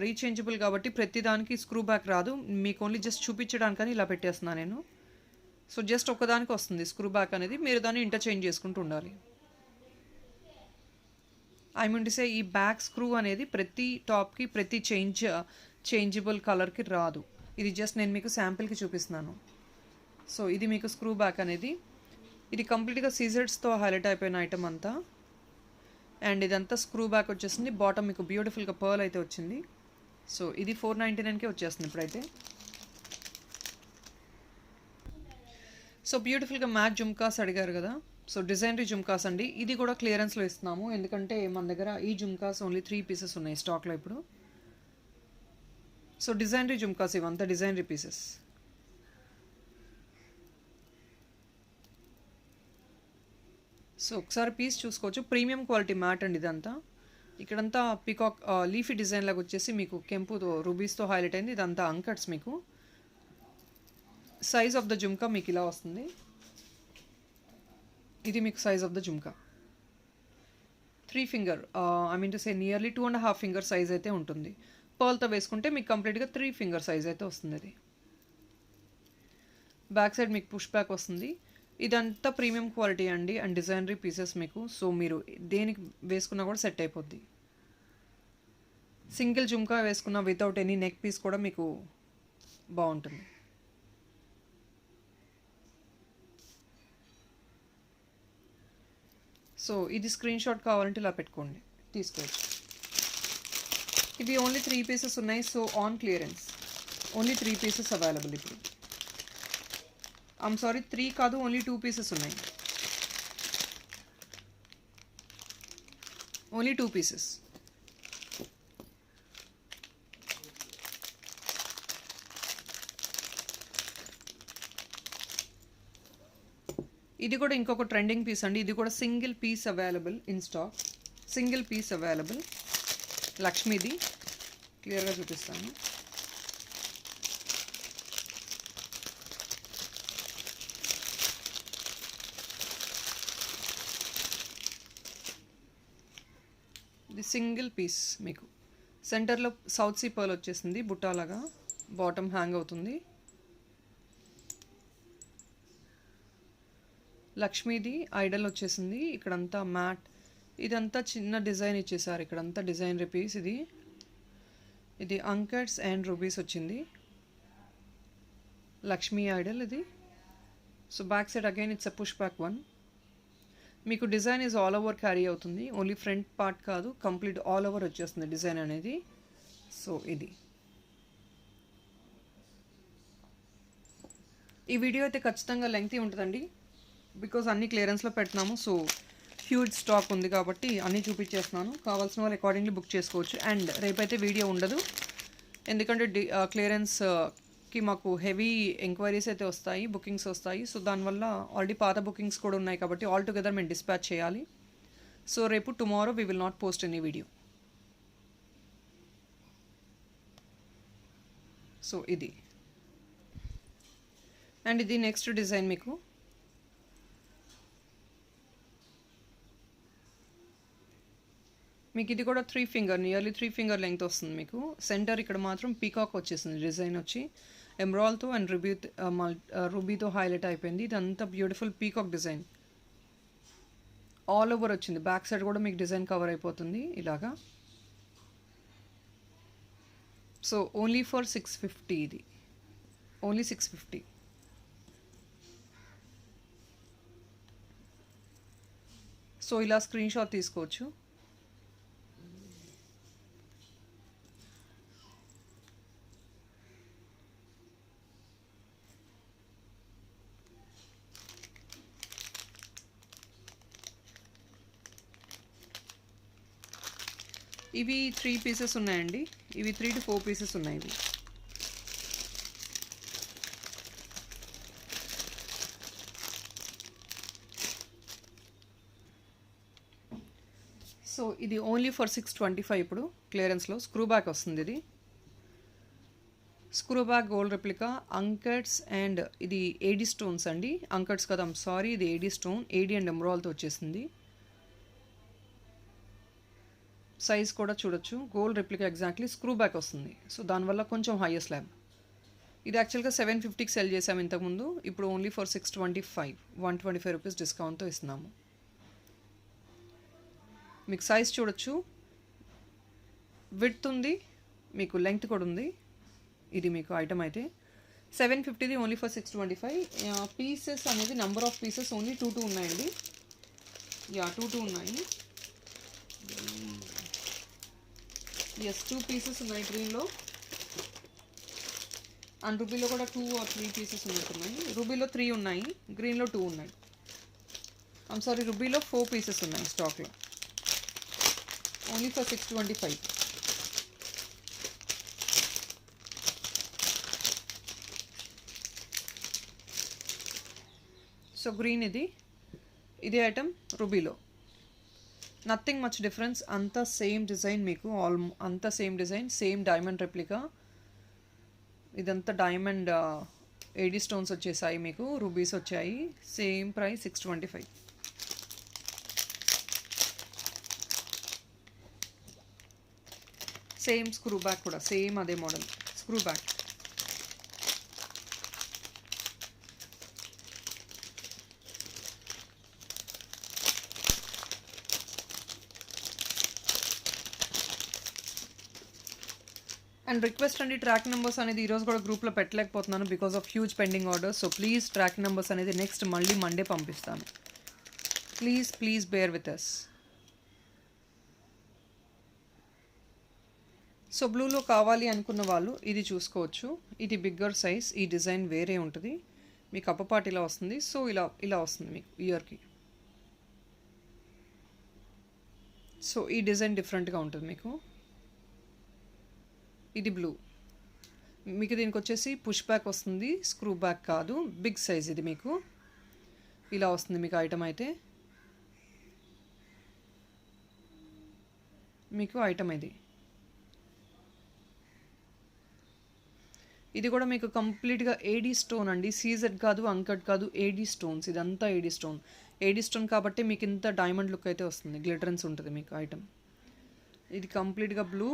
రీచేంజబుల్ కాబట్టి ప్రతిదానికి స్క్రూ బ్యాక్ రాదు, మీకు ఓన్లీ జస్ట్ చూపించడానికని ఇలా పెట్టేస్తున్నాను నేను. సో జస్ట్ ఒక్కదానికి వస్తుంది స్క్రూ బ్యాక్ అనేది, మీరు దాన్ని ఇంటర్చేంజ్ చేసుకుంటూ ఉండాలి. ఐ మీన్ టు సే ఈ బ్యాక్ స్క్రూ అనేది ప్రతి టాప్కి ప్రతి చేంజబుల్ కలర్కి రాదు. ఇది జస్ట్ నేను మీకు శాంపిల్కి చూపిస్తున్నాను. సో ఇది మీకు స్క్రూ బ్యాక్ అనేది. ఇది కంప్లీట్గా సీజర్స్తో హైలైట్ అయిపోయిన ఐటమ్ అంతా. అండ్ ఇదంతా స్క్రూ బ్యాక్ వచ్చేసింది. బాటమ్ మీకు బ్యూటిఫుల్గా పర్ల్ అయితే వచ్చింది. సో ఇది 499కే వచ్చేస్తుంది ఇప్పుడైతే. సో బ్యూటిఫుల్గా మ్యాట్ జుమ్కాస్ అడిగారు కదా, సో డిజైనరీ జుమ్కాస్ అండి. ఇది కూడా క్లియరెన్స్లో ఇస్తున్నాము, ఎందుకంటే మన దగ్గర ఈ జుమ్కాస్ ఓన్లీ 3 పీసెస్ ఉన్నాయి స్టాక్లో ఇప్పుడు. సో డిజైనరీ జుమ్కాస్ ఇవంతా డిజైనరీ పీసెస్. సో ఒకసారి పీస్ చూసుకోవచ్చు, ప్రీమియం క్వాలిటీ మ్యాట్ అండి ఇదంతా. ఇక్కడంతా పీకాక్ లీఫీ డిజైన్ లాగా వచ్చేసి మీకు కెంపుతో రూబీస్తో హైలైట్ అయింది. ఇదంతా అంకట్స్. మీకు సైజ్ ఆఫ్ ద జుమ్కా మీకు ఇలా వస్తుంది. ఇది మీకు size of the jhumka 3 finger, I mean to say nearly 2.5 finger size అయితే ఉంటుంది. పర్ల్తో వేసుకుంటే మీకు కంప్లీట్గా 3 ఫింగర్ సైజ్ అయితే వస్తుంది. ఇది బ్యాక్ సైడ్ మీకు పుష్ బ్యాక్ వస్తుంది. ఇదంతా ప్రీమియం క్వాలిటీ అండి అండ్ డిజైనరీ పీసెస్ మీకు. సో మీరు దేనికి వేసుకున్నా కూడా సెట్ అయిపోద్ది. సింగిల్ జుమ్కా వేసుకున్న వితౌట్ ఎనీ నెక్ పీస్ కూడా మీకు బాగుంటుంది. సో ఇది స్క్రీన్ షాట్ కావాలంటే ఇలా పెట్టుకోండి, తీసుకోవచ్చు. ఇవి ఓన్లీ 3 పీసెస్ ఉన్నాయి. So on clearance only 3 pieces available ఇప్పుడు. ఐమ్ సారీ, 3 కాదు, ఓన్లీ 2 పీసెస్ ఉన్నాయి. Only 2 pieces. ఇది కూడా ఇంకొక ట్రెండింగ్ పీస్ అండి. ఇది కూడా single piece available in stock. Single piece available. లక్ష్మీది క్లియర్గా చూపిస్తాను. ఇది సింగిల్ పీస్ మీకు. సెంటర్లో సౌత్ సీ పర్ల్ వచ్చేసింది బుట్టాలాగా, బాటమ్ హ్యాంగ్ అవుతుంది. లక్ష్మీది ఐడల్ వచ్చేసింది. ఇక్కడంతా మ్యాట్, ఇదంతా చిన్న డిజైన్ ఇచ్చేసారు. ఇక్కడంతా డిజైన్ పీస్. ఇది అంకట్స్ అండ్ రూబీస్ వచ్చింది. లక్ష్మీ ఐడల్ ఇది. So back side again it's a push back one. మీకు design is all over carry అవుతుంది, ఓన్లీ ఫ్రంట్ పార్ట్ కాదు, కంప్లీట్ ఆల్ ఓవర్ వచ్చేస్తుంది డిజైన్ అనేది. సో ఇది ఈ వీడియో అయితే ఖచ్చితంగా లెంగ్తీ ఉంటుందండి, బికాజ్ అన్ని క్లియరెన్స్లో పెడుతున్నాము. సో హ్యూజ్ స్టాక్ ఉంది కాబట్టి అన్నీ చూపించేస్తున్నాను. కావాల్సిన వాళ్ళు అకార్డింగ్లీ బుక్ చేసుకోవచ్చు. అండ్ రేపైతే వీడియో ఉండదు, ఎందుకంటే క్లియరెన్స్కి మాకు హెవీ ఎంక్వైరీస్ అయితే వస్తాయి, బుకింగ్స్ వస్తాయి. సో దానివల్ల ఆల్రెడీ పాత బుకింగ్స్ కూడా ఉన్నాయి కాబట్టి ఆల్ టుగెదర్ మేము డిస్పాచ్ చేయాలి. సో రేపు tomorrow we will not post any video. So ఇది అండ్ ఇది నెక్స్ట్ డిజైన్ మీకు. మీకు ఇది కూడా 3 ఫింగర్, నియర్లీ 3 ఫింగర్ లెంగ్త్ వస్తుంది మీకు. సెంటర్ ఇక్కడ మాత్రం పీకాక్ వచ్చేసింది డిజైన్ వచ్చి, ఎమ్రాల్తో అండ్ రూబీతో హైలైట్ అయిపోయింది. ఇదంతా beautiful peacock design all over వచ్చింది. బ్యాక్ సైడ్ కూడా మీకు డిజైన్ కవర్ అయిపోతుంది ఇలాగా. So only for 650. ఇది ఓన్లీ 650. సో ఇలా స్క్రీన్ షాట్ తీసుకోవచ్చు. ఇవి 3 పీసెస్ ఉన్నాయండి. ఇవి 3 to 4 పీసెస్ ఉన్నాయి ఇవి. సో ఇది ఓన్లీ ఫర్ 625 ఇప్పుడు క్లియరెన్స్లో. స్క్రూ బ్యాక్ వస్తుంది ఇది. Screw back gold replica, అంకట్స్ and ఇది ఏడీ స్టోన్స్ అండి. అంకట్స్ కదా, సారీ, ఇది ఏడీ స్టోన్, ఏడీ అండ్ ఎమరాల్తో వచ్చేసింది. సైజ్ కూడా చూడొచ్చు, gold replica exactly. Screw back వస్తుంది, సో దానివల్ల కొంచెం హైయెస్ట్ స్లాబ్. ఇది యాక్చువల్గా 750కి సెల్ చేసాము ఇంతకుముందు. ఇప్పుడు ఓన్లీ ఫర్ 625, 125 రూపీస్ డిస్కౌంట్తో ఇస్తున్నాము. మీకు సైజ్ చూడొచ్చు, విడ్త్ ఉంది, మీకు లెంగ్త్ కూడా ఉంది. ఇది మీకు ఐటమ్ అయితే 750ది ఓన్లీ ఫర్ 625. పీసెస్ అనేది నెంబర్ ఆఫ్ పీసెస్ ఓన్లీ 2 ఉన్నాయండి. 2 ఉన్నాయి. ఎస్ 2 పీసెస్ ఉన్నాయి గ్రీన్లో, అండ్ రూబీలో కూడా 2 or 3 పీసెస్ ఉన్నట్టున్నాయి. రూబీలో 3 ఉన్నాయి, గ్రీన్లో 2 ఉన్నాయి. ఐమ్ సారీ, రూబీలో 4 పీసెస్ ఉన్నాయి స్టాక్లో, ఓన్లీ ఫర్ 625. సో గ్రీన్ ఇది ఐటమ్ రూబీలో, నథింగ్ మచ్ డిఫరెన్స్, అంతా సేమ్ డిజైన్ మీకు, అంతా same design, same diamond replica. ఇదంతా డైమండ్ ఏడీ స్టోన్స్ వచ్చేసాయి మీకు, రూబీస్ వచ్చాయి. Same price 625. Same screw back కూడా, సేమ్ అదే model screw back. And request అండి, ట్రాక్ నెంబర్స్ అనేది ఈరోజు కూడా గ్రూప్లో పెట్టలేకపోతున్నాను because of huge pending orders. So please track numbers అనేది నెక్స్ట్ మళ్ళీ మండే పంపిస్తాను. Please bear with us. So బ్లూలో కావాలి అనుకున్న వాళ్ళు ఇది చూసుకోవచ్చు. ఇది బిగ్గర్ సైజ్, ఈ డిజైన్ వేరే ఉంటుంది మీకు, అప్పపాటి ఇలా వస్తుంది. సో ఇలా వస్తుంది మీకు ఇయర్కి. సో ఈ డిజైన్ డిఫరెంట్గా ఉంటుంది మీకు. ఇది బ్లూ మీకు, దీనికి వచ్చేసి పుష్ బ్యాక్ వస్తుంది, స్క్రూ బ్యాక్ కాదు, బిగ్ సైజ్. ఇది మీకు ఇలా వస్తుంది మీకు ఐటమ్ అయితే, మీకు ఐటమ్ ఇది కూడా మీకు కంప్లీట్గా ఏడీ స్టోన్ అండి, సీజెడ్ కాదు, అంకట్ కాదు, ఏడీ స్టోన్స్. ఇదంతా ఏడీ స్టోన్ కాబట్టి మీకు ఇంత డైమండ్ లుక్ అయితే వస్తుంది, గ్లిటరెన్స్ ఉంటుంది మీకు ఐటమ్. ఇది కంప్లీట్గా బ్లూ.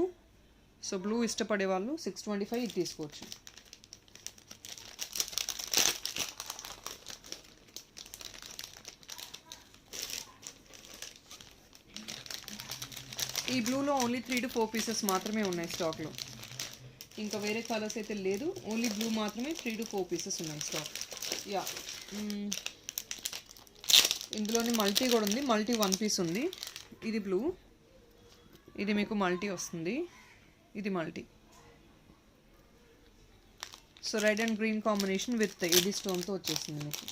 సో బ్లూ ఇష్టపడే వాళ్ళు 625 ఇది తీసుకోవచ్చు. ఈ బ్లూలో ఓన్లీ 3 to 4 పీసెస్ మాత్రమే ఉన్నాయి స్టాక్లో, ఇంకా వేరే కలర్స్ అయితే లేదు, ఓన్లీ బ్లూ మాత్రమే 3 to 4 పీసెస్ ఉన్నాయి స్టాక్. యా, ఇందులోని మల్టీ కూడా ఉంది, మల్టీ 1 పీస్ ఉంది. ఇది బ్లూ, ఇది మీకు మల్టీ వస్తుంది, ఇది multi. So red and green combination with AD స్టోన్తో వచ్చేసింది మీకు.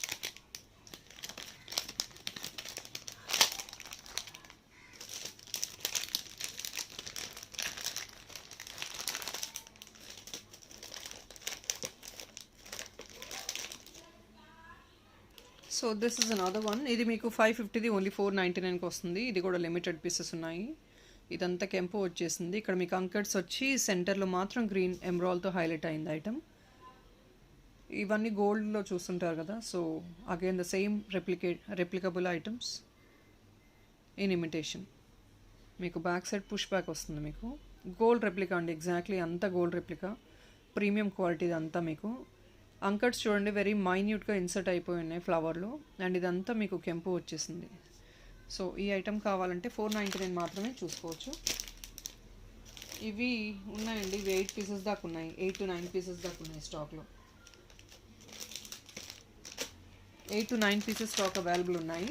So this is another one. ఇది మీకు 550ది ఓన్లీ 499కి వస్తుంది. ఇది కూడా లిమిటెడ్ పీసెస్ ఉన్నాయి. ఇదంతా కెంపు వచ్చేసింది. ఇక్కడ మీకు అంకట్స్ వచ్చి సెంటర్లో మాత్రం గ్రీన్ ఎమ్రాల్తో హైలైట్ అయింది ఐటమ్. ఇవన్నీ గోల్డ్లో చూస్తుంటారు కదా, so again the same replicable items in imitation. మీకు బ్యాక్ సైడ్ పుష్ బ్యాక్ వస్తుంది మీకు, గోల్డ్ రెప్లికా అండి, ఎగ్జాక్ట్లీ అంతా గోల్డ్ రెప్లికా, ప్రీమియం క్వాలిటీ అంతా మీకు. అంకట్స్ చూడండి వెరీ మైన్యూట్గా ఇన్సర్ట్ అయిపోయి ఉన్నాయి ఫ్లవర్లో, అండ్ ఇదంతా మీకు కెంపు వచ్చేసింది. సో ఈ ఐటమ్ కావాలంటే 499 మాత్రమే చూసుకోవచ్చు. ఇవి ఉన్నాయండి, ఇవి 8 పీసెస్ దాకా ఉన్నాయి, 8 to 9 పీసెస్ దాకా ఉన్నాయి స్టాక్లో. 8 to 9 పీసెస్ స్టాక్ అవైలబుల్ ఉన్నాయి.